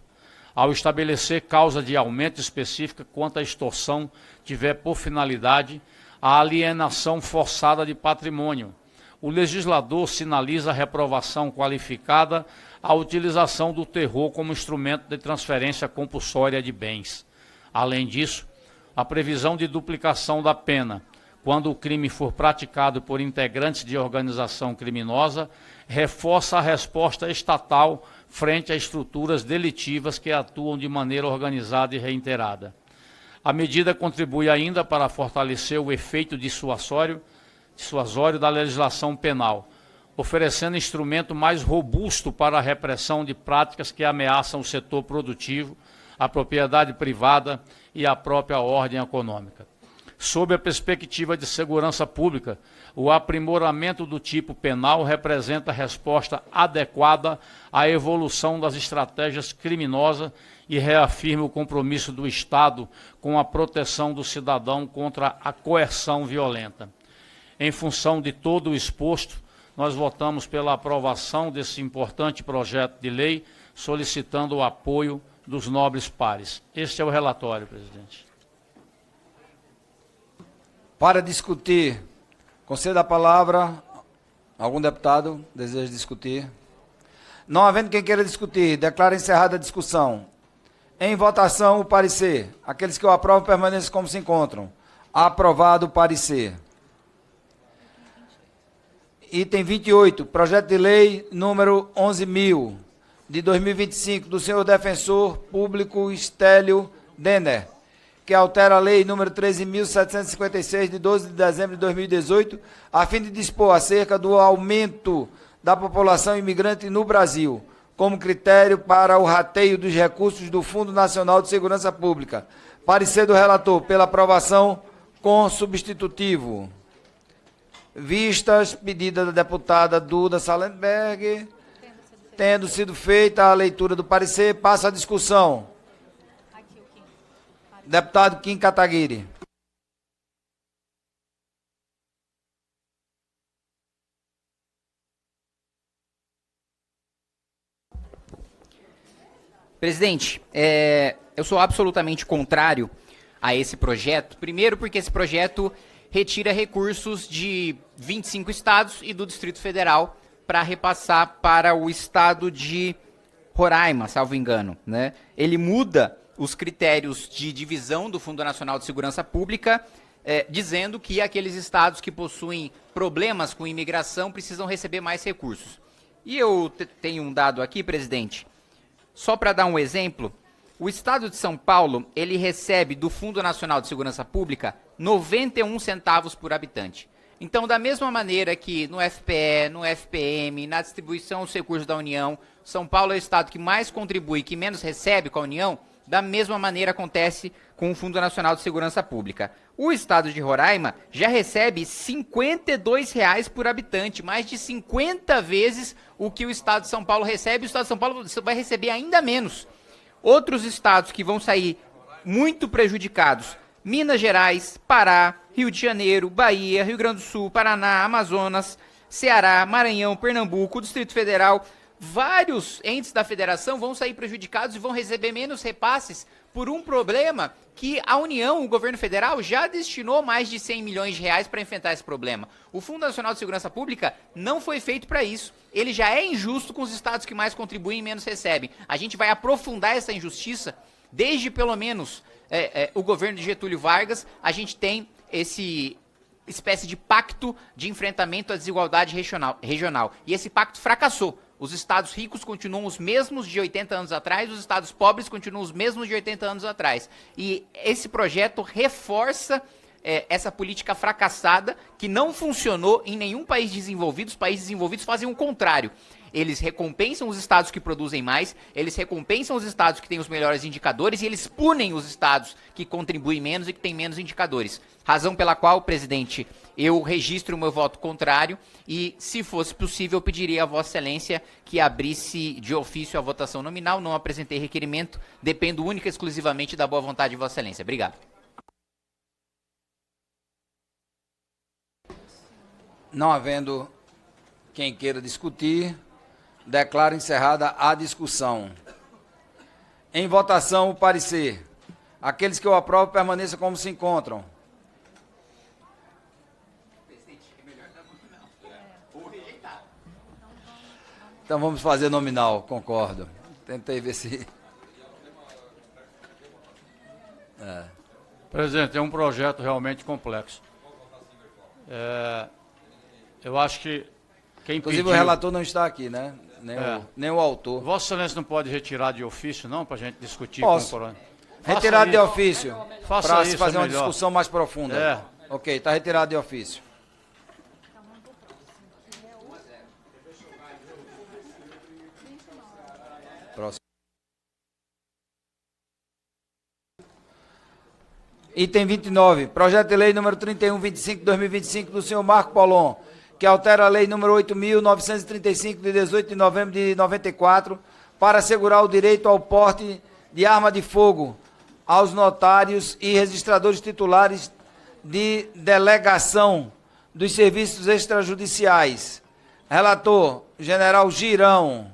Ao estabelecer causa de aumento específica quanto à extorsão tiver por finalidade a alienação forçada de patrimônio, o legislador sinaliza a reprovação qualificada à utilização do terror como instrumento de transferência compulsória de bens. Além disso, a previsão de duplicação da pena, quando o crime for praticado por integrantes de organização criminosa, reforça a resposta estatal frente a estruturas delitivas que atuam de maneira organizada e reiterada. A medida contribui ainda para fortalecer o efeito dissuasório da legislação penal, oferecendo instrumento mais robusto para a repressão de práticas que ameaçam o setor produtivo, a propriedade privada e a própria ordem econômica. Sob a perspectiva de segurança pública, o aprimoramento do tipo penal representa resposta adequada à evolução das estratégias criminosas e reafirma o compromisso do Estado com a proteção do cidadão contra a coerção violenta. Em função de todo o exposto, nós votamos pela aprovação desse importante projeto de lei, solicitando o apoio dos nobres pares. Este é o relatório, presidente. Para discutir, conceda a palavra. Algum deputado deseja discutir? Não havendo quem queira discutir, declaro encerrada a discussão. Em votação, o parecer. Aqueles que o aprovam permaneçam como se encontram. Aprovado o parecer. Item 28, projeto de lei número 11.000, de 2025, do senhor defensor público Estélio Denner, que altera a lei número 13.756, de 12 de dezembro de 2018, a fim de dispor acerca do aumento da população imigrante no Brasil, como critério para o rateio dos recursos do Fundo Nacional de Segurança Pública. Parecer do relator pela aprovação com substitutivo. Vistas, pedida da deputada Duda Salenberg, tendo sido feita a leitura do parecer, passa a discussão. Deputado Kim Kataguiri. Presidente, eu sou absolutamente contrário a esse projeto. Primeiro porque esse projeto retira recursos de 25 estados e do Distrito Federal para repassar para o estado de Roraima, salvo engano, né? Ele muda os critérios de divisão do Fundo Nacional de Segurança Pública, dizendo que aqueles estados que possuem problemas com imigração precisam receber mais recursos. E eu tenho um dado aqui, presidente, só para dar um exemplo, o estado de São Paulo, ele recebe do Fundo Nacional de Segurança Pública 91 centavos por habitante. Então, da mesma maneira que no FPE, no FPM, na distribuição dos recursos da União, São Paulo é o estado que mais contribui, que menos recebe com a União, da mesma maneira acontece com o Fundo Nacional de Segurança Pública. O estado de Roraima já recebe R$ 52 por habitante, mais de 50 vezes o que o estado de São Paulo recebe, e o estado de São Paulo vai receber ainda menos. Outros estados que vão sair muito prejudicados, Minas Gerais, Pará, Rio de Janeiro, Bahia, Rio Grande do Sul, Paraná, Amazonas, Ceará, Maranhão, Pernambuco, Distrito Federal, vários entes da federação vão sair prejudicados e vão receber menos repasses por um problema que a União, o governo federal, já destinou mais de 100 milhões de reais para enfrentar esse problema. O Fundo Nacional de Segurança Pública não foi feito para isso. Ele já é injusto com os estados que mais contribuem e menos recebem. A gente vai aprofundar essa injustiça desde, pelo menos, o governo de Getúlio Vargas. A gente tem esse espécie de pacto de enfrentamento à desigualdade regional. E esse pacto fracassou. Os estados ricos continuam os mesmos de 80 anos atrás, os estados pobres continuam os mesmos de 80 anos atrás. E esse projeto reforça essa política fracassada que não funcionou em nenhum país desenvolvido. Os países desenvolvidos fazem o contrário. Eles recompensam os estados que produzem mais, eles recompensam os estados que têm os melhores indicadores e eles punem os estados que contribuem menos e que têm menos indicadores. Razão pela qual, presidente, eu registro o meu voto contrário e, se fosse possível, eu pediria a Vossa Excelência que abrisse de ofício a votação nominal. Não apresentei requerimento, dependo única e exclusivamente da boa vontade de Vossa Excelência. Obrigado. Não havendo quem queira discutir, declaro encerrada a discussão. Em votação, o parecer. Aqueles que eu aprovo permaneçam como se encontram. Então vamos fazer nominal, concordo. Tentei ver se... Presidente, é um projeto realmente complexo. Eu acho que quem Inclusive pediu... o relator não está aqui, né? Nem o autor. Vossa Excelência não pode retirar de ofício, não, para a gente discutir Posso. com o coronel? Retirado de ofício, para se isso, fazer é uma melhor. discussão mais profunda. Ok, está retirado de ofício. Próximo. Item 29, projeto de lei número 3125/2025 do senhor Marco Polon, que altera a lei número 8.935 de 18 de novembro de 94 para assegurar o direito ao porte de arma de fogo aos notários e registradores titulares de delegação dos serviços extrajudiciais. Relator, general Girão.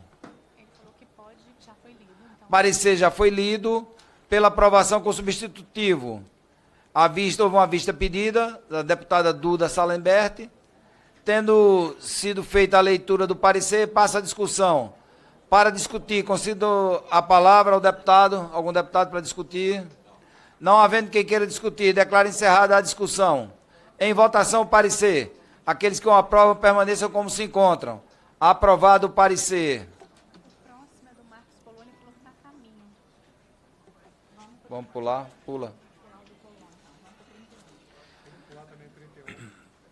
Parecer já foi lido pela aprovação com substitutivo. Houve uma vista pedida da deputada Duda Salenberg. Tendo sido feita a leitura do parecer, passa a discussão. Para discutir, concedo a palavra ao deputado, algum deputado para discutir. Não havendo quem queira discutir, declaro encerrada a discussão. Em votação, o parecer. Aqueles que o aprovam permaneçam como se encontram. Aprovado o parecer. Vamos pular? Pula.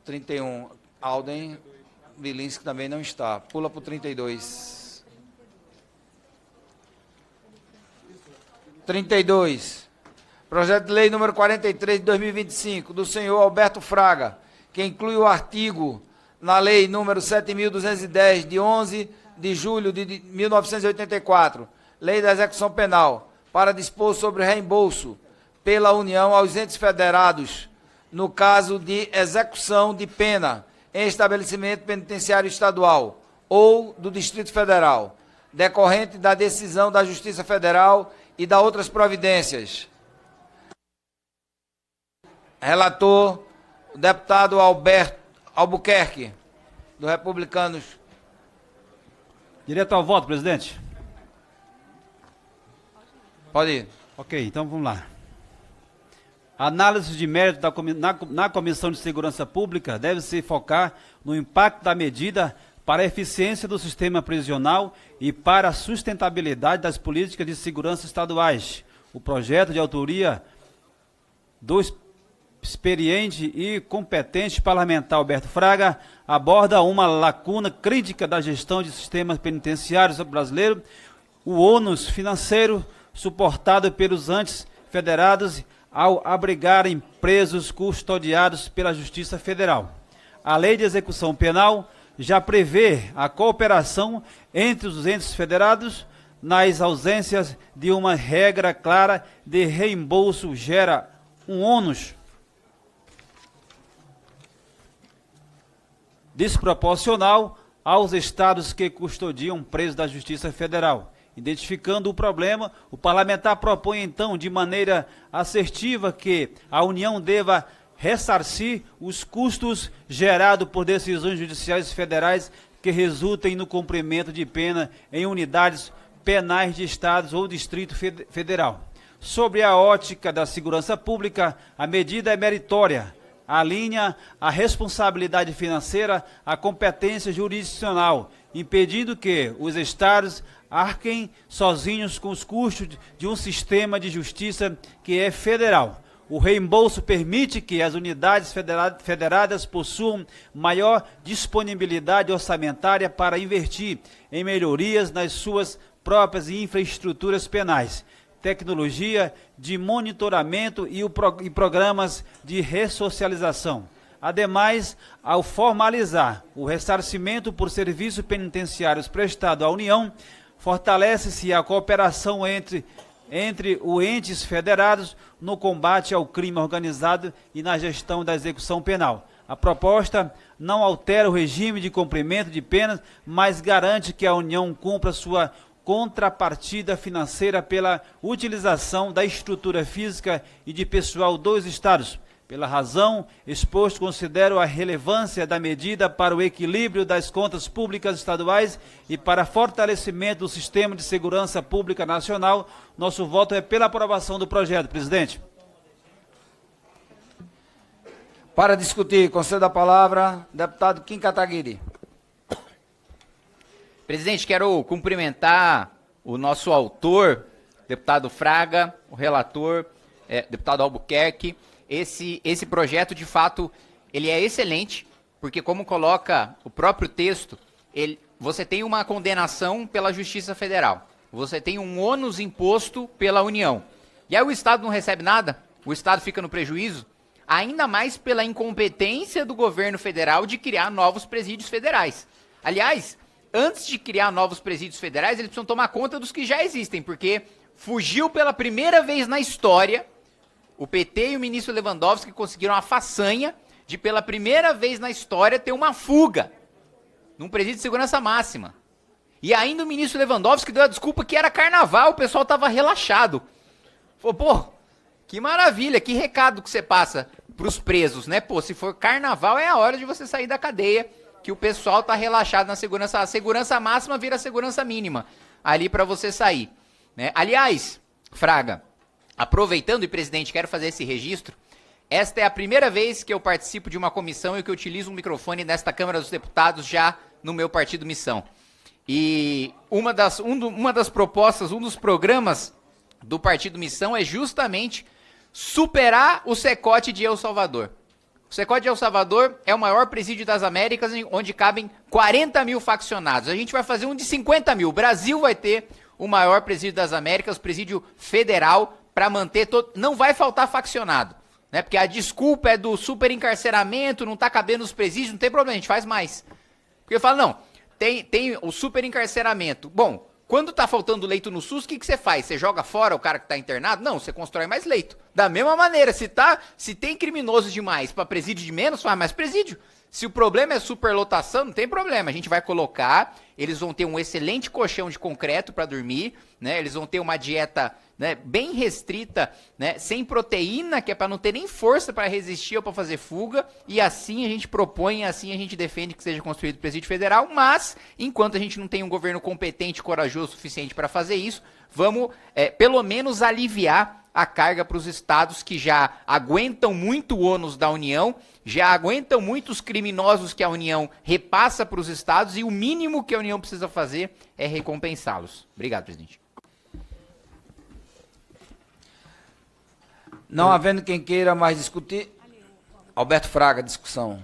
31. Alden Vilinski também não está. Pula para o 32. 32. Projeto de lei número 43 de 2025, do senhor Alberto Fraga, que inclui o artigo na Lei número 7.210, de 11 de julho de 1984, Lei da Execução Penal, para dispor sobre o reembolso pela União aos entes federados, no caso de execução de pena em estabelecimento penitenciário estadual ou do Distrito Federal, decorrente da decisão da Justiça Federal e da outras providências. Relator, o deputado Alberto Albuquerque, do Republicanos. Direto ao voto, presidente. Pode ir. Ok, então vamos lá. A análise de mérito na Comissão de Segurança Pública deve se focar no impacto da medida para a eficiência do sistema prisional e para a sustentabilidade das políticas de segurança estaduais. O projeto de autoria do experiente e competente parlamentar Alberto Fraga aborda uma lacuna crítica da gestão de sistemas penitenciários brasileiros, o ônus financeiro suportado pelos entes federados ao abrigarem presos custodiados pela Justiça Federal. A Lei de Execução Penal já prevê a cooperação entre os entes federados nas ausências de uma regra clara de reembolso, gera um ônus desproporcional aos estados que custodiam presos da Justiça Federal. Identificando o problema, o parlamentar propõe então de maneira assertiva que a União deva ressarcir os custos gerados por decisões judiciais federais que resultem no cumprimento de pena em unidades penais de estados ou Distrito Federal. Sobre a ótica da segurança pública, a medida é meritória, alinha a responsabilidade financeira à competência jurisdicional, impedindo que os estados arquem sozinhos com os custos de um sistema de justiça que é federal. O reembolso permite que as unidades federadas possuam maior disponibilidade orçamentária para investir em melhorias nas suas próprias infraestruturas penais, tecnologia de monitoramento e programas de ressocialização. Ademais, ao formalizar o ressarcimento por serviços penitenciários prestado à União, fortalece-se a cooperação entre os entes federados no combate ao crime organizado e na gestão da execução penal. A proposta não altera o regime de cumprimento de penas, mas garante que a União cumpra sua contrapartida financeira pela utilização da estrutura física e de pessoal dos estados. Pela razão exposto, considero a relevância da medida para o equilíbrio das contas públicas estaduais e para fortalecimento do sistema de segurança pública nacional. Nosso voto é pela aprovação do projeto, presidente. Para discutir, concedo a palavra, deputado Kim Kataguiri. Presidente, quero cumprimentar o nosso autor, deputado Fraga, o relator, deputado Albuquerque. Esse projeto, de fato, ele é excelente, porque como coloca o próprio texto, você tem uma condenação pela Justiça Federal, você tem um ônus imposto pela União. E aí o Estado não recebe nada, o Estado fica no prejuízo, ainda mais pela incompetência do governo federal de criar novos presídios federais. Aliás, antes de criar novos presídios federais, eles precisam tomar conta dos que já existem, porque fugiu pela primeira vez na história. O PT e o ministro Lewandowski conseguiram a façanha de, pela primeira vez na história, ter uma fuga num presídio de segurança máxima. E ainda o ministro Lewandowski deu a desculpa que era carnaval, o pessoal estava relaxado. Falou, pô, que maravilha, que recado que você passa para os presos, né? Pô, se for carnaval é a hora de você sair da cadeia, que o pessoal tá relaxado na segurança. A segurança máxima vira a segurança mínima ali para você sair, né? Aliás, Fraga, aproveitando, e presidente, quero fazer esse registro. Esta é a primeira vez que eu participo de uma comissão e que eu utilizo um microfone nesta Câmara dos Deputados já no meu partido Missão. E uma das propostas, um dos programas do partido Missão é justamente superar o Secote de El Salvador. O Secote de El Salvador é o maior presídio das Américas, onde cabem 40 mil faccionados. A gente vai fazer um de 50 mil. O Brasil vai ter o maior presídio das Américas, presídio federal, para manter todo. Não vai faltar faccionado. Né? Porque a desculpa é do superencarceramento, não tá cabendo os presídios, não tem problema, a gente faz mais. Porque eu falo, não, tem o superencarceramento. Bom, quando tá faltando leito no SUS, o que você faz? Você joga fora o cara que tá internado? Não, você constrói mais leito. Da mesma maneira, se tem criminoso demais para presídio de menos, faz mais presídio. Se o problema é superlotação, não tem problema. A gente vai colocar, eles vão ter um excelente colchão de concreto para dormir, né? Eles vão ter uma dieta, né, bem restrita, né, sem proteína, que é para não ter nem força para resistir ou para fazer fuga, e assim a gente propõe, assim a gente defende que seja construído o presídio federal, mas enquanto a gente não tem um governo competente e corajoso o suficiente para fazer isso, vamos pelo menos aliviar a carga para os estados que já aguentam muito o ônus da União, já aguentam muitos criminosos que a União repassa para os estados, e o mínimo que a União precisa fazer é recompensá-los. Obrigado, presidente. Não havendo quem queira mais discutir, Alberto Fraga, discussão.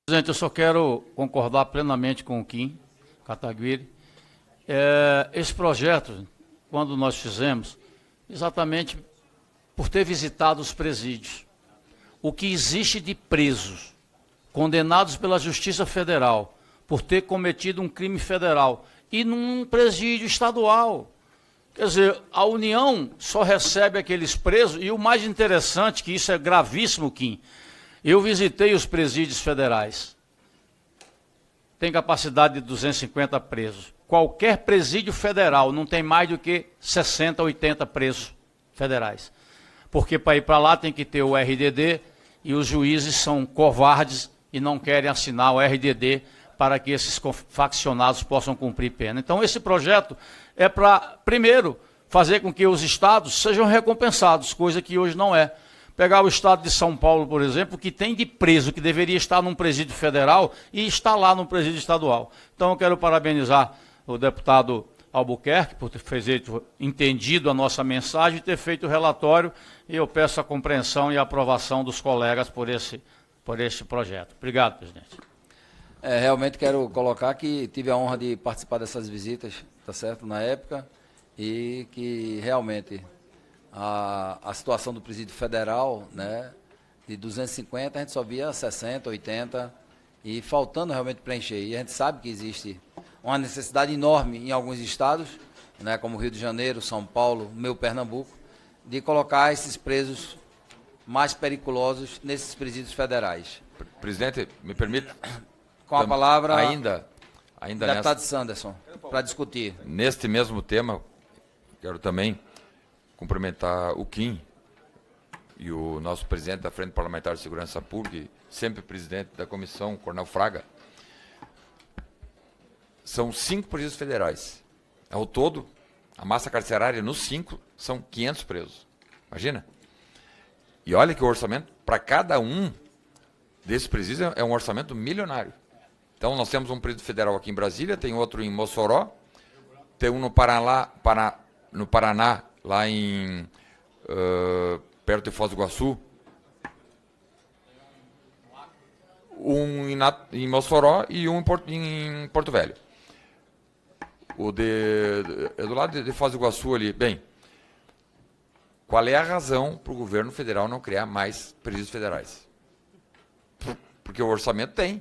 Presidente, eu só quero concordar plenamente com o Kim Kataguiri. Esse projeto, quando nós fizemos, exatamente por ter visitado os presídios, o que existe de presos, condenados pela Justiça Federal, por ter cometido um crime federal, e num presídio estadual. Quer dizer, a União só recebe aqueles presos, e o mais interessante, que isso é gravíssimo, Kim, eu visitei os presídios federais. Tem capacidade de 250 presos. Qualquer presídio federal não tem mais do que 60, 80 presos federais. Porque para ir para lá tem que ter o RDD, e os juízes são covardes e não querem assinar o RDD para que esses faccionados possam cumprir pena. Então esse projeto é para, primeiro, fazer com que os estados sejam recompensados, coisa que hoje não é. Pegar o estado de São Paulo, por exemplo, que tem de preso, que deveria estar num presídio federal e está lá no presídio estadual. Então eu quero parabenizar o deputado Albuquerque por ter entendido a nossa mensagem e ter feito o relatório, e eu peço a compreensão e a aprovação dos colegas por esse projeto. Obrigado, presidente. Realmente quero colocar que tive a honra de participar dessas visitas, tá certo, na época, e que realmente a situação do presídio federal, né, de 250, a gente só via 60, 80, e faltando realmente preencher. E a gente sabe que existe uma necessidade enorme em alguns estados, né, como Rio de Janeiro, São Paulo, meu Pernambuco, de colocar esses presos mais periculosos nesses presídios federais. Presidente, me permite... Com a palavra, ainda deputado Sanderson, para discutir. Neste mesmo tema, quero também cumprimentar o Kim e o nosso presidente da Frente Parlamentar de Segurança Pública, e sempre presidente da comissão, Coronel Fraga. São 5 presídios federais. Ao todo, a massa carcerária nos 5 são 500 presos. Imagina? E olha que o orçamento para cada um desses presídios é um orçamento milionário. Então, nós temos um presídio federal aqui em Brasília, tem outro em Mossoró, tem um no Paraná, lá em perto de Foz do Iguaçu, um em Mossoró e um em Porto Velho. É do lado de Foz do Iguaçu ali. Bem, qual é a razão para o governo federal não criar mais presídios federais? Porque o orçamento tem.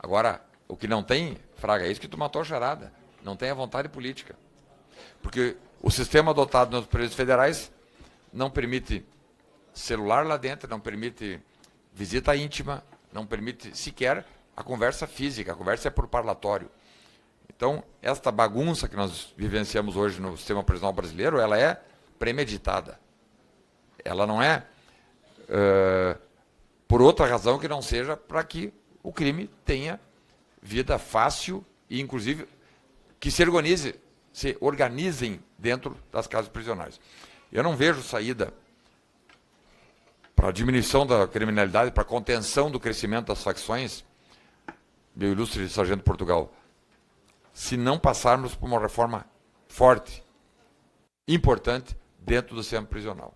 Agora, o que não tem, Fraga, é isso que tu matou a charada. Não tem a vontade política. Porque o sistema adotado nos presídios federais não permite celular lá dentro, não permite visita íntima, não permite sequer a conversa física, a conversa é por parlatório. Então, esta bagunça que nós vivenciamos hoje no sistema prisional brasileiro, ela é premeditada. Ela não é por outra razão que não seja para que o crime tenha vida fácil e, inclusive, que se organizem dentro das casas prisionais. Eu não vejo saída para a diminuição da criminalidade, para a contenção do crescimento das facções, meu ilustre sargento Portugal, se não passarmos por uma reforma forte, importante, dentro do sistema prisional.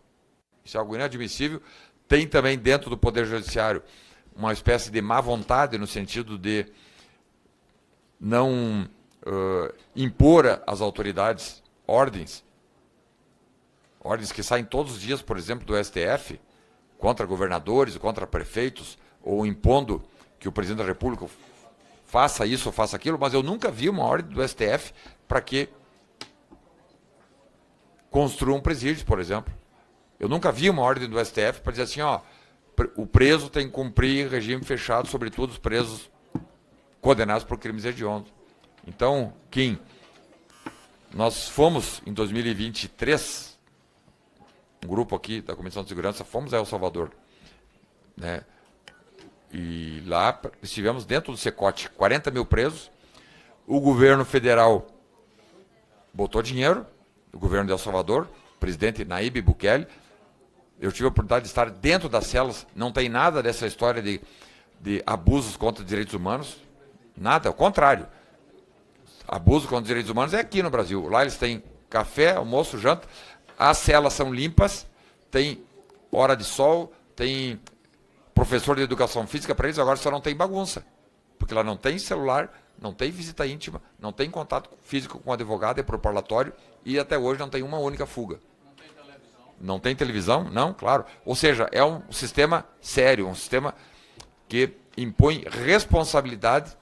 Isso é algo inadmissível. Tem também dentro do Poder Judiciário uma espécie de má vontade no sentido de não impor às autoridades ordens ordens que saem todos os dias, por exemplo, do STF, contra governadores, contra prefeitos, ou impondo que o presidente da República faça isso ou faça aquilo, mas eu nunca vi uma ordem do STF para que construam presídios, por exemplo. Eu nunca vi uma ordem do STF para dizer assim, ó, o preso tem que cumprir regime fechado, sobretudo os presos condenados por crimes hediondos. Então, Kim, nós fomos em 2023, um grupo aqui da Comissão de Segurança, fomos a El Salvador, né? E lá estivemos dentro do Secote, 40 mil presos. O governo federal botou dinheiro, o governo de El Salvador, o presidente Nayib Bukele. Eu tive a oportunidade de estar dentro das celas, não tem nada dessa história de abusos contra direitos humanos, nada, ao contrário. Abuso contra direitos humanos é aqui no Brasil. Lá eles têm café, almoço, janta, as celas são limpas, tem hora de sol, tem professor de educação física para eles, agora só não tem bagunça, porque lá não tem celular, não tem visita íntima, não tem contato físico com o advogado, é por parlatório, e até hoje não tem uma única fuga. Não tem televisão? Não, claro. Ou seja, é um sistema sério, um sistema que impõe responsabilidade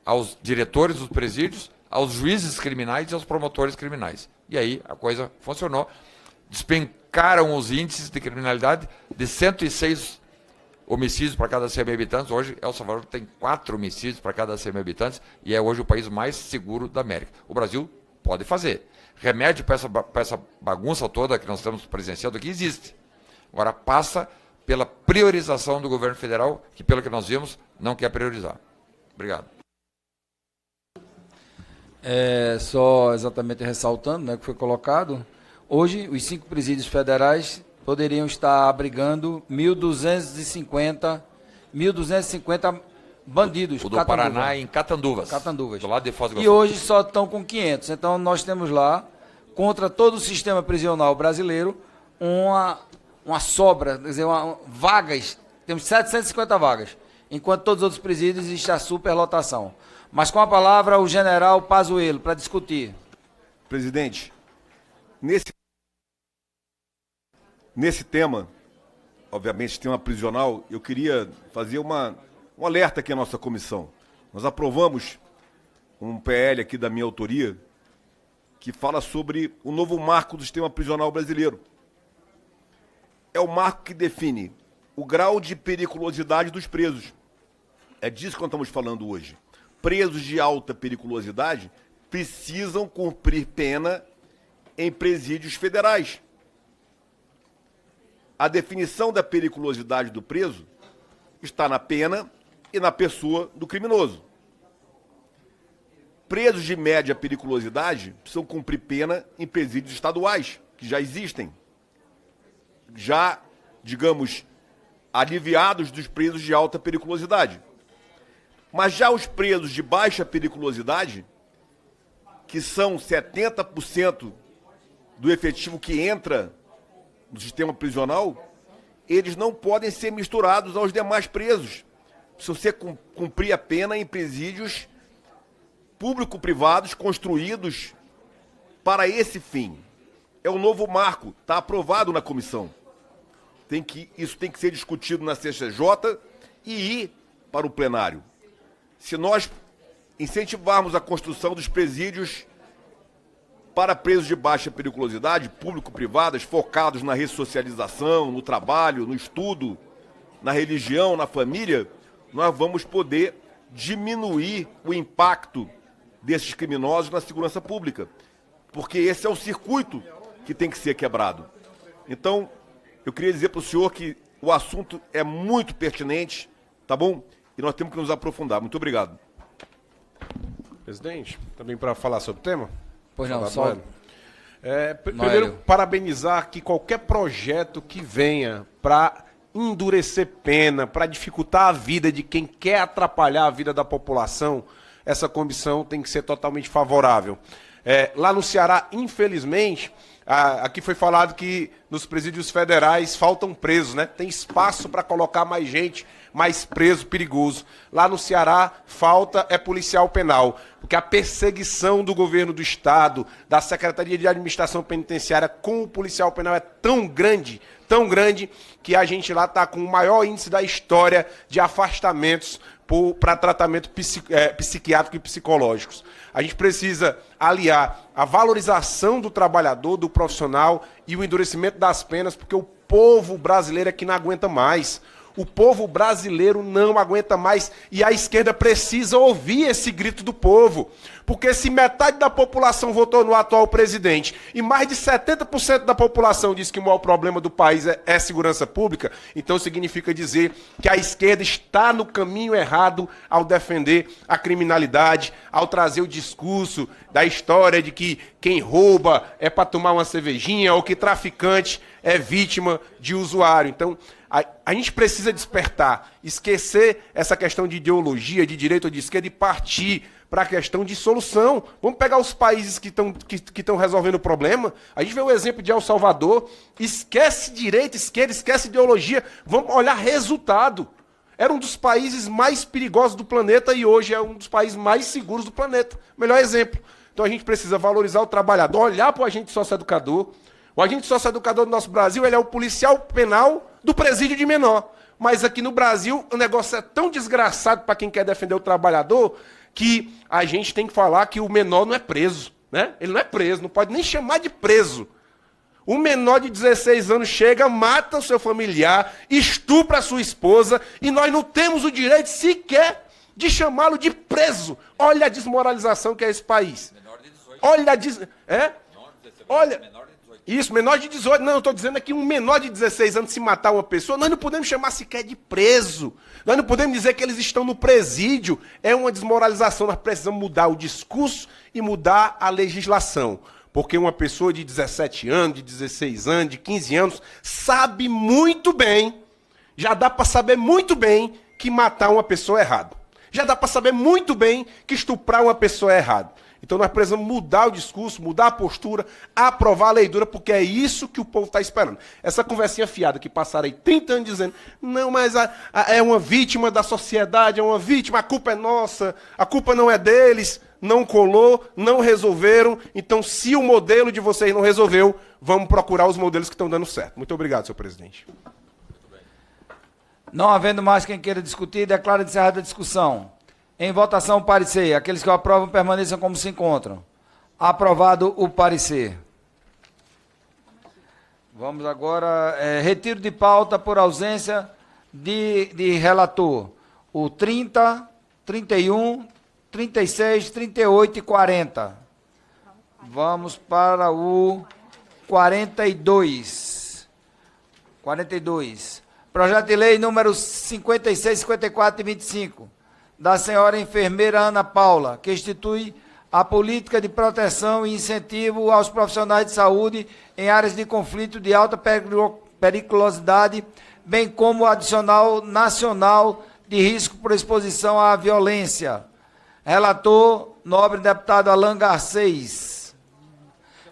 aos diretores dos presídios, aos juízes criminais e aos promotores criminais. E aí a coisa funcionou. Despencaram os índices de criminalidade de 106 homicídios para cada 100 mil habitantes. Hoje, El Salvador tem 4 homicídios para cada 100 mil habitantes e é hoje o país mais seguro da América. O Brasil pode fazer. Remédio para essa bagunça toda que nós estamos presenciando aqui existe. Agora passa pela priorização do governo federal, que pelo que nós vimos, não quer priorizar. Obrigado. Só exatamente ressaltando, né, que foi colocado, hoje os 5 presídios federais poderiam estar abrigando 1.250 bandidos. O do Paraná em Catanduvas. Do lado de Foz do Iguaçu. E hoje só estão com 500. Então nós temos lá, contra todo o sistema prisional brasileiro, uma sobra, quer dizer, vagas, temos 750 vagas, enquanto todos os outros presídios existe a superlotação. Mas com a palavra o general Pazuello para discutir. Presidente, nesse tema, obviamente tema prisional, eu queria fazer um alerta aqui à nossa comissão. Nós aprovamos um PL aqui da minha autoria que fala sobre o novo marco do sistema prisional brasileiro. É o marco que define o grau de periculosidade dos presos. É disso que nós estamos falando hoje. Presos de alta periculosidade precisam cumprir pena em presídios federais. A definição da periculosidade do preso está na pena e na pessoa do criminoso. Presos de média periculosidade precisam cumprir pena em presídios estaduais, que já existem. Já, digamos, aliviados dos presos de alta periculosidade. Mas já os presos de baixa periculosidade, que são 70% do efetivo que entra no sistema prisional, eles não podem ser misturados aos demais presos. Precisam cumprir a pena em presídios público-privados construídos para esse fim. É o novo marco, está aprovado na comissão. Isso tem que ser discutido na CCJ e ir para o plenário. Se nós incentivarmos a construção dos presídios para presos de baixa periculosidade, público-privadas, focados na ressocialização, no trabalho, no estudo, na religião, na família, nós vamos poder diminuir o impacto desses criminosos na segurança pública. Porque esse é o circuito que tem que ser quebrado. Então, eu queria dizer para o senhor que o assunto é muito pertinente, tá bom? E nós temos que nos aprofundar. Muito obrigado. Presidente, também para falar sobre o tema? Pois não, só... Primeiro, parabenizar que qualquer projeto que venha para endurecer pena, para dificultar a vida de quem quer atrapalhar a vida da população, essa comissão tem que ser totalmente favorável. Lá no Ceará, infelizmente, aqui foi falado que nos presídios federais faltam presos, né? Tem espaço para colocar mais gente, mais preso, perigoso. Lá no Ceará, falta policial penal, porque a perseguição do governo do Estado, da Secretaria de Administração Penitenciária com o policial penal é tão grande, que a gente lá está com o maior índice da história de afastamentos para tratamento psiquiátrico e psicológicos. A gente precisa aliar a valorização do trabalhador, do profissional e o endurecimento das penas, porque o povo brasileiro é que não aguenta mais. O povo brasileiro não aguenta mais e a esquerda precisa ouvir esse grito do povo. Porque se metade da população votou no atual presidente e mais de 70% da população diz que o maior problema do país é segurança pública, então significa dizer que a esquerda está no caminho errado ao defender a criminalidade, ao trazer o discurso da história de que quem rouba é para tomar uma cervejinha ou que traficante é vítima de usuário. Então, a gente precisa despertar, esquecer essa questão de ideologia, de direita ou de esquerda e partir para a questão de solução. Vamos pegar os países que estão resolvendo o problema. A gente vê o exemplo de El Salvador. Esquece direita, esquerda, esquece ideologia. Vamos olhar resultado. Era um dos países mais perigosos do planeta e hoje é um dos países mais seguros do planeta. Melhor exemplo. Então a gente precisa valorizar o trabalhador, olhar para o agente socioeducador. O agente socioeducador do nosso Brasil, ele é o policial penal do presídio de menor. Mas aqui no Brasil, o negócio é tão desgraçado para quem quer defender o trabalhador que a gente tem que falar que o menor não é preso, né? Ele não é preso, não pode nem chamar de preso. O menor de 16 anos chega, mata o seu familiar, estupra a sua esposa e nós não temos o direito sequer de chamá-lo de preso. Olha a desmoralização que é esse país. Menor de 18. Olha... Isso, menor de 18. Não, eu estou dizendo aqui um menor de 16 anos se matar uma pessoa, nós não podemos chamar sequer de preso. Nós não podemos dizer que eles estão no presídio. É uma desmoralização. Nós precisamos mudar o discurso e mudar a legislação. Porque uma pessoa de 17 anos, de 16 anos, de 15 anos, sabe muito bem, já dá para saber muito bem que matar uma pessoa é errado. Já dá para saber muito bem que estuprar uma pessoa é errado. Então nós precisamos mudar o discurso, mudar a postura, aprovar a lei dura, porque é isso que o povo está esperando. Essa conversinha fiada que passaram aí 30 anos dizendo, não, mas é uma vítima da sociedade, é uma vítima, a culpa é nossa, a culpa não é deles, não colou, não resolveram. Então, se o modelo de vocês não resolveu, vamos procurar os modelos que estão dando certo. Muito obrigado, senhor presidente. Não havendo mais quem queira discutir, declaro encerrada a discussão. Em votação, o parecer. Aqueles que o aprovam permaneçam como se encontram. Aprovado o parecer. Vamos agora, retiro de pauta por ausência de relator. O 30, 31, 36, 38 e 40. Vamos para o 42. 42. Projeto de lei número 56, 54 e 25. Da senhora enfermeira Ana Paula, que institui a política de proteção e incentivo aos profissionais de saúde em áreas de conflito de alta periculosidade, bem como o adicional nacional de risco por exposição à violência. Relator, nobre deputado Alan Garcês.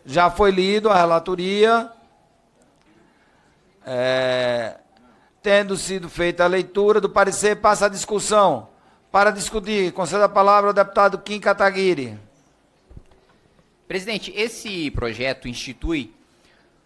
Já foi lido a relatoria. Tendo sido feita a leitura do parecer, passa a discussão. Para discutir, concedo a palavra ao deputado Kim Kataguiri. Presidente, esse projeto institui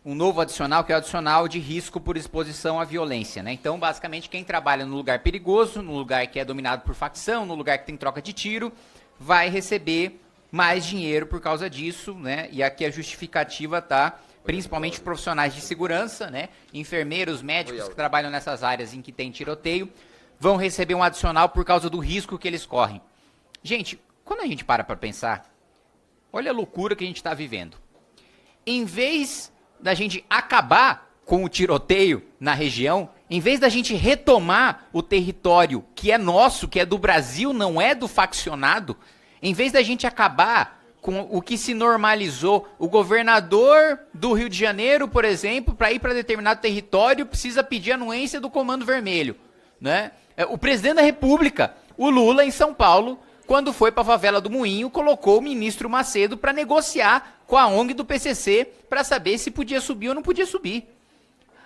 um novo adicional, que é o adicional de risco por exposição à violência, né? Então, basicamente, quem trabalha no lugar perigoso, no lugar que é dominado por facção, no lugar que tem troca de tiro, vai receber mais dinheiro por causa disso, né? E aqui a justificativa está principalmente profissionais de segurança, né? Enfermeiros, médicos que trabalham nessas áreas em que tem tiroteio, vão receber um adicional por causa do risco que eles correm. Gente, quando a gente para pensar, olha a loucura que a gente está vivendo. Em vez da gente acabar com o tiroteio na região, em vez da gente retomar o território que é nosso, que é do Brasil, não é do faccionado, em vez da gente acabar com o que se normalizou, o governador do Rio de Janeiro, por exemplo, para ir para determinado território, precisa pedir anuência do Comando Vermelho, né? O presidente da República, o Lula, em São Paulo, quando foi para a favela do Moinho, colocou o ministro Macedo para negociar com a ONG do PCC para saber se podia subir ou não podia subir.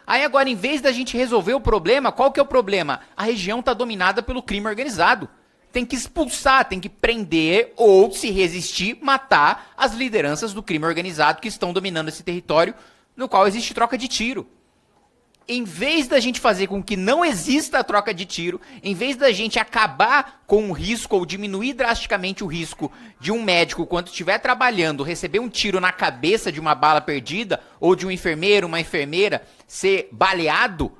Aí agora, em vez da gente resolver o problema, qual que é o problema? A região está dominada pelo crime organizado. Tem que expulsar, tem que prender ou, se resistir, matar as lideranças do crime organizado que estão dominando esse território no qual existe troca de tiro. Em vez da gente fazer com que não exista a troca de tiro, em vez da gente acabar com o risco ou diminuir drasticamente o risco de um médico, quando estiver trabalhando, receber um tiro na cabeça de uma bala perdida, ou de um enfermeiro, uma enfermeira, ser baleado,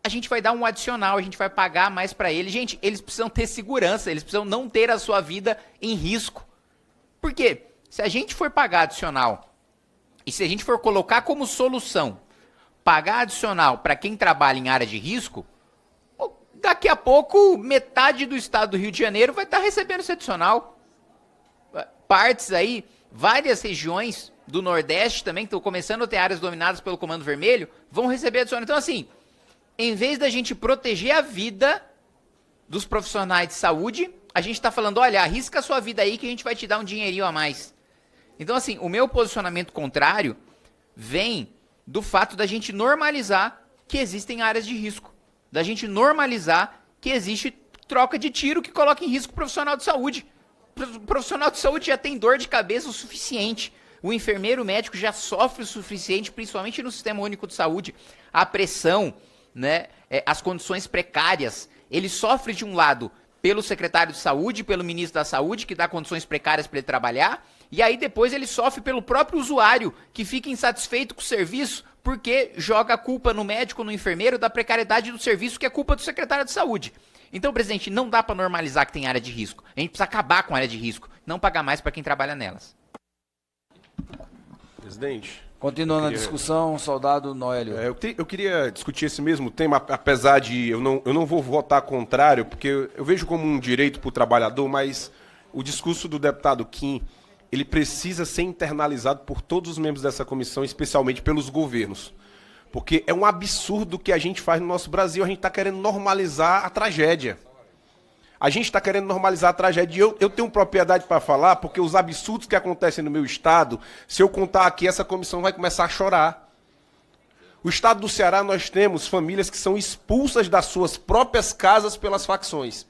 a gente vai dar um adicional, a gente vai pagar mais para eles. Gente, eles precisam ter segurança, eles precisam não ter a sua vida em risco. Por quê? Se a gente for pagar adicional, e se a gente for colocar como solução pagar adicional para quem trabalha em área de risco, daqui a pouco metade do estado do Rio de Janeiro vai estar recebendo esse adicional. Partes aí, várias regiões do Nordeste também, que estão começando a ter áreas dominadas pelo Comando Vermelho, vão receber adicional. Então, assim, em vez da gente proteger a vida dos profissionais de saúde, a gente está falando, olha, arrisca a sua vida aí que a gente vai te dar um dinheirinho a mais. Então, assim, o meu posicionamento contrário vem do fato da gente normalizar que existem áreas de risco. Da gente normalizar que existe troca de tiro que coloca em risco o profissional de saúde. O profissional de saúde já tem dor de cabeça o suficiente. O enfermeiro médico já sofre o suficiente, principalmente no Sistema Único de Saúde. A pressão, né, as condições precárias. Ele sofre de um lado pelo secretário de saúde, pelo ministro da saúde, que dá condições precárias para ele trabalhar, e aí depois ele sofre pelo próprio usuário, que fica insatisfeito com o serviço, porque joga a culpa no médico, no enfermeiro, da precariedade do serviço, que é culpa do secretário de saúde. Então, presidente, não dá para normalizar que tem área de risco. A gente precisa acabar com a área de risco, não pagar mais para quem trabalha nelas. Presidente. Continuando a discussão, soldado Noélio. Eu queria discutir esse mesmo tema, apesar de eu não vou votar contrário, porque eu vejo como um direito para o trabalhador, mas o discurso do deputado Kim, ele precisa ser internalizado por todos os membros dessa comissão, especialmente pelos governos. Porque é um absurdo o que a gente faz no nosso Brasil, a gente está querendo normalizar a tragédia. A gente está querendo normalizar a tragédia. E eu tenho propriedade para falar, porque os absurdos que acontecem no meu estado, se eu contar aqui, essa comissão vai começar a chorar. O estado do Ceará, nós temos famílias que são expulsas das suas próprias casas pelas facções.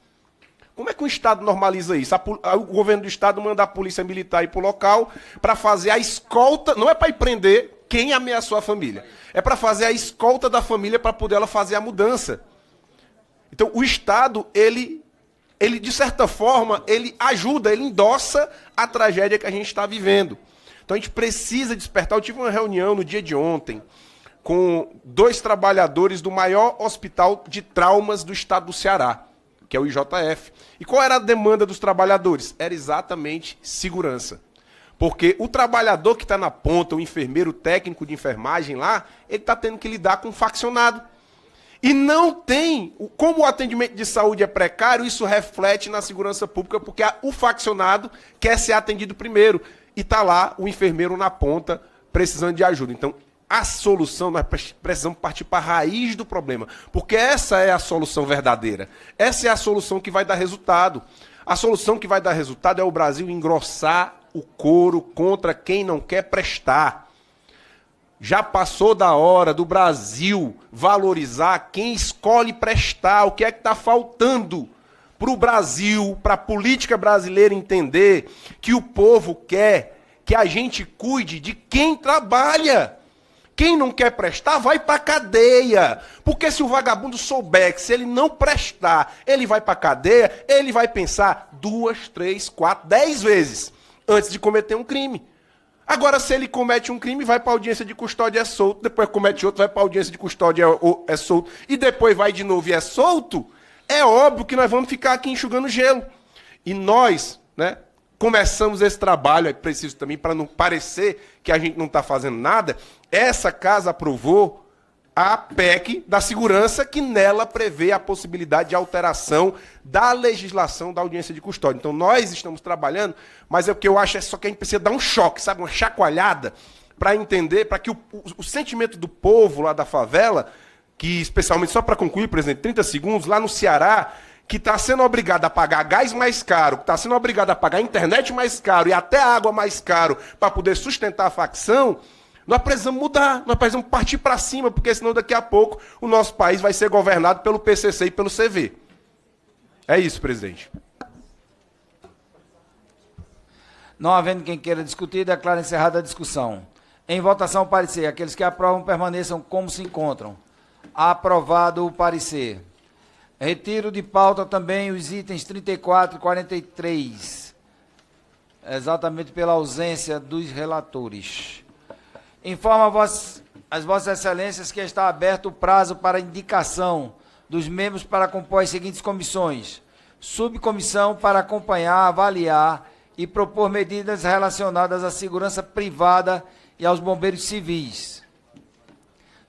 Como é que o estado normaliza isso? O governo do estado manda a polícia militar ir para o local para fazer a escolta, não é para ir prender quem ameaçou a família, é para fazer a escolta da família para poder ela fazer a mudança. Então, o estado, ele de certa forma, ele ajuda, ele endossa a tragédia que a gente está vivendo. Então a gente precisa despertar. Eu tive uma reunião no dia de ontem com 2 trabalhadores do maior hospital de traumas do estado do Ceará, que é o IJF. E qual era a demanda dos trabalhadores? Era exatamente segurança. Porque o trabalhador que está na ponta, o enfermeiro, o técnico de enfermagem lá, ele está tendo que lidar com um faccionado. E não tem, como o atendimento de saúde é precário, isso reflete na segurança pública, porque o faccionado quer ser atendido primeiro. E está lá o enfermeiro na ponta, precisando de ajuda. Então, a solução, nós precisamos partir para a raiz do problema, porque essa é a solução verdadeira. Essa é a solução que vai dar resultado. A solução que vai dar resultado é o Brasil engrossar o couro contra quem não quer prestar. Já passou da hora do Brasil valorizar quem escolhe prestar. O que é que está faltando para o Brasil, para a política brasileira entender que o povo quer que a gente cuide de quem trabalha. Quem não quer prestar vai para a cadeia. Porque se o vagabundo souber que se ele não prestar, ele vai para a cadeia, ele vai pensar 2, 3, 4, 10 vezes antes de cometer um crime. Agora, se ele comete um crime, vai para a audiência de custódia e é solto, depois comete outro, vai para a audiência de custódia e é solto, e depois vai de novo e é solto, é óbvio que nós vamos ficar aqui enxugando gelo. E nós, né, começamos esse trabalho, é preciso também, para não parecer que a gente não está fazendo nada, essa casa aprovou a PEC da segurança, que nela prevê a possibilidade de alteração da legislação da audiência de custódia. Então, nós estamos trabalhando, mas é o que eu acho é só que a gente precisa dar um choque, sabe, uma chacoalhada, para entender, para que o sentimento do povo lá da favela, que especialmente, só para concluir, presidente, 30 segundos, lá no Ceará, que está sendo obrigado a pagar gás mais caro, que está sendo obrigado a pagar internet mais caro e até água mais caro para poder sustentar a facção, nós precisamos mudar, nós precisamos partir para cima, porque senão daqui a pouco o nosso país vai ser governado pelo PCC e pelo CV. É isso, presidente. Não havendo quem queira discutir, declaro encerrada a discussão. Em votação, o parecer. Aqueles que aprovam permaneçam como se encontram. Aprovado o parecer. Retiro de pauta também os itens 34 e 43, exatamente pela ausência dos relatores. Informo as vossas excelências que está aberto o prazo para indicação dos membros para compor as seguintes comissões. Subcomissão para acompanhar, avaliar e propor medidas relacionadas à segurança privada e aos bombeiros civis.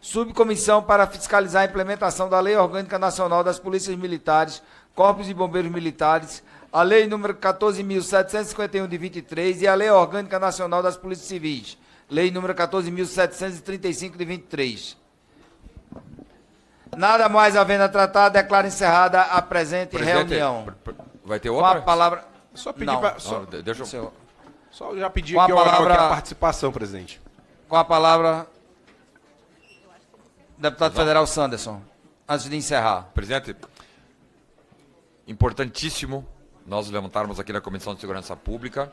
Subcomissão para fiscalizar a implementação da Lei Orgânica Nacional das Polícias Militares, Corpos de Bombeiros Militares, a Lei número 14.751 de 23 e a Lei Orgânica Nacional das Polícias Civis, Lei número 14.735 de 23. Nada mais havendo a tratar, declaro encerrada a presente reunião. Vai ter Com outra? a palavra... Só pedir Não. para... Deixa eu... Só já pedir Com a aqui palavra- a participação, presidente. Com a palavra, deputado federal Sanderson, antes de encerrar. Presidente, importantíssimo nós levantarmos aqui na Comissão de Segurança Pública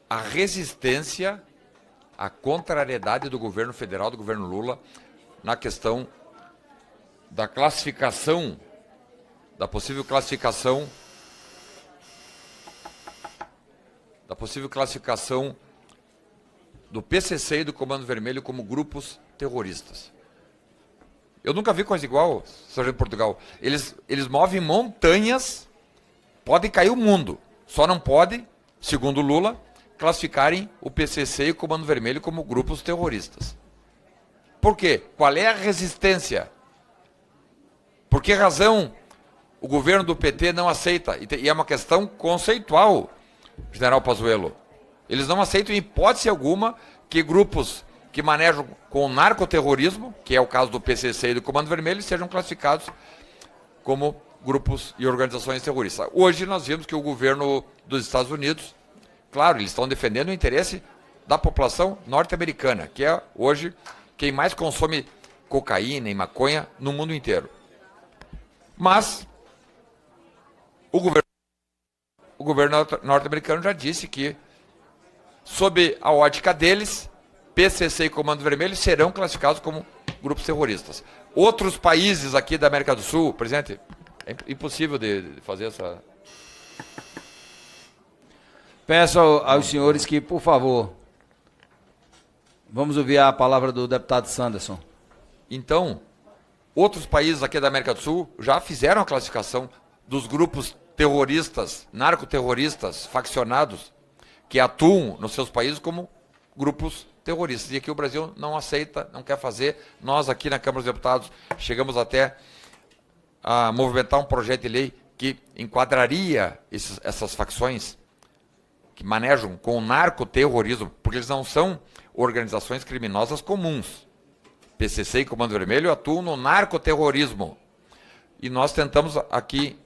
a resistência, a contrariedade do governo federal, do governo Lula, na questão da classificação, da possível classificação do PCC e do Comando Vermelho como grupos terroristas. Eu nunca vi coisa igual, Sargento Portugal. Eles movem montanhas, podem cair o mundo. Só não pode, segundo Lula, classificarem o PCC e o Comando Vermelho como grupos terroristas. Por quê? Qual é a resistência? Por que razão o governo do PT não aceita? E é uma questão conceitual, General Pazuello. Eles não aceitam em hipótese alguma que grupos que manejam com narcoterrorismo, que é o caso do PCC e do Comando Vermelho, sejam classificados como grupos e organizações terroristas. Hoje nós vimos que o governo dos Estados Unidos, claro, eles estão defendendo o interesse da população norte-americana, que é hoje quem mais consome cocaína e maconha no mundo inteiro. Mas o governo norte-americano já disse que, sob a ótica deles, PCC e Comando Vermelho serão classificados como grupos terroristas. Outros países aqui da América do Sul, presidente, é impossível de fazer essa... Peço aos senhores que, por favor, vamos ouvir a palavra do deputado Sanderson. Então, outros países aqui da América do Sul já fizeram a classificação dos grupos terroristas, narcoterroristas, faccionados, que atuam nos seus países como grupos terroristas. E aqui o Brasil não aceita, não quer fazer. Nós aqui na Câmara dos Deputados chegamos até a movimentar um projeto de lei que enquadraria essas facções que manejam com o narcoterrorismo, porque eles não são organizações criminosas comuns. PCC e Comando Vermelho atuam no narcoterrorismo. E nós tentamos aqui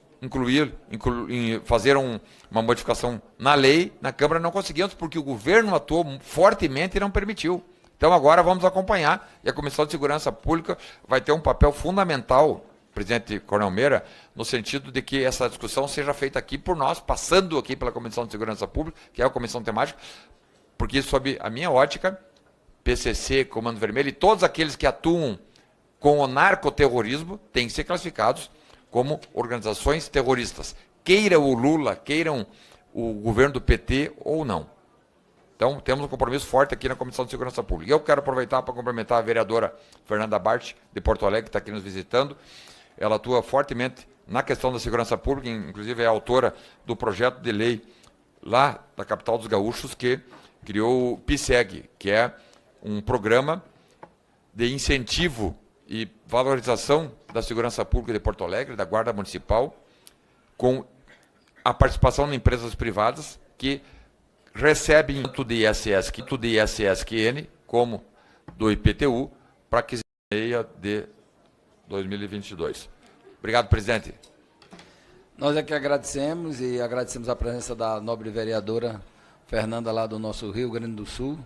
fazer uma modificação na lei, na Câmara não conseguimos, porque o governo atuou fortemente e não permitiu. Então agora vamos acompanhar, e a Comissão de Segurança Pública vai ter um papel fundamental, presidente Coronel Meira, no sentido de que essa discussão seja feita aqui por nós, passando aqui pela Comissão de Segurança Pública, que é a comissão temática, porque sob a minha ótica, PCC, Comando Vermelho e todos aqueles que atuam com o narcoterrorismo têm que ser classificados como organizações terroristas. Queira o Lula, queiram o governo do PT ou não. Então, temos um compromisso forte aqui na Comissão de Segurança Pública. Eu quero aproveitar para cumprimentar a vereadora Fernanda Bart, de Porto Alegre, que está aqui nos visitando. Ela atua fortemente na questão da segurança pública, inclusive é autora do projeto de lei lá da capital dos gaúchos, que criou o PSEG, que é um programa de incentivo e valorização da segurança pública de Porto Alegre, da Guarda Municipal, com a participação de empresas privadas que recebem tanto de ISSQN como do IPTU para aquisição de 2022. Obrigado, presidente. Nós é que agradecemos e agradecemos a presença da nobre vereadora Fernanda lá do nosso Rio Grande do Sul.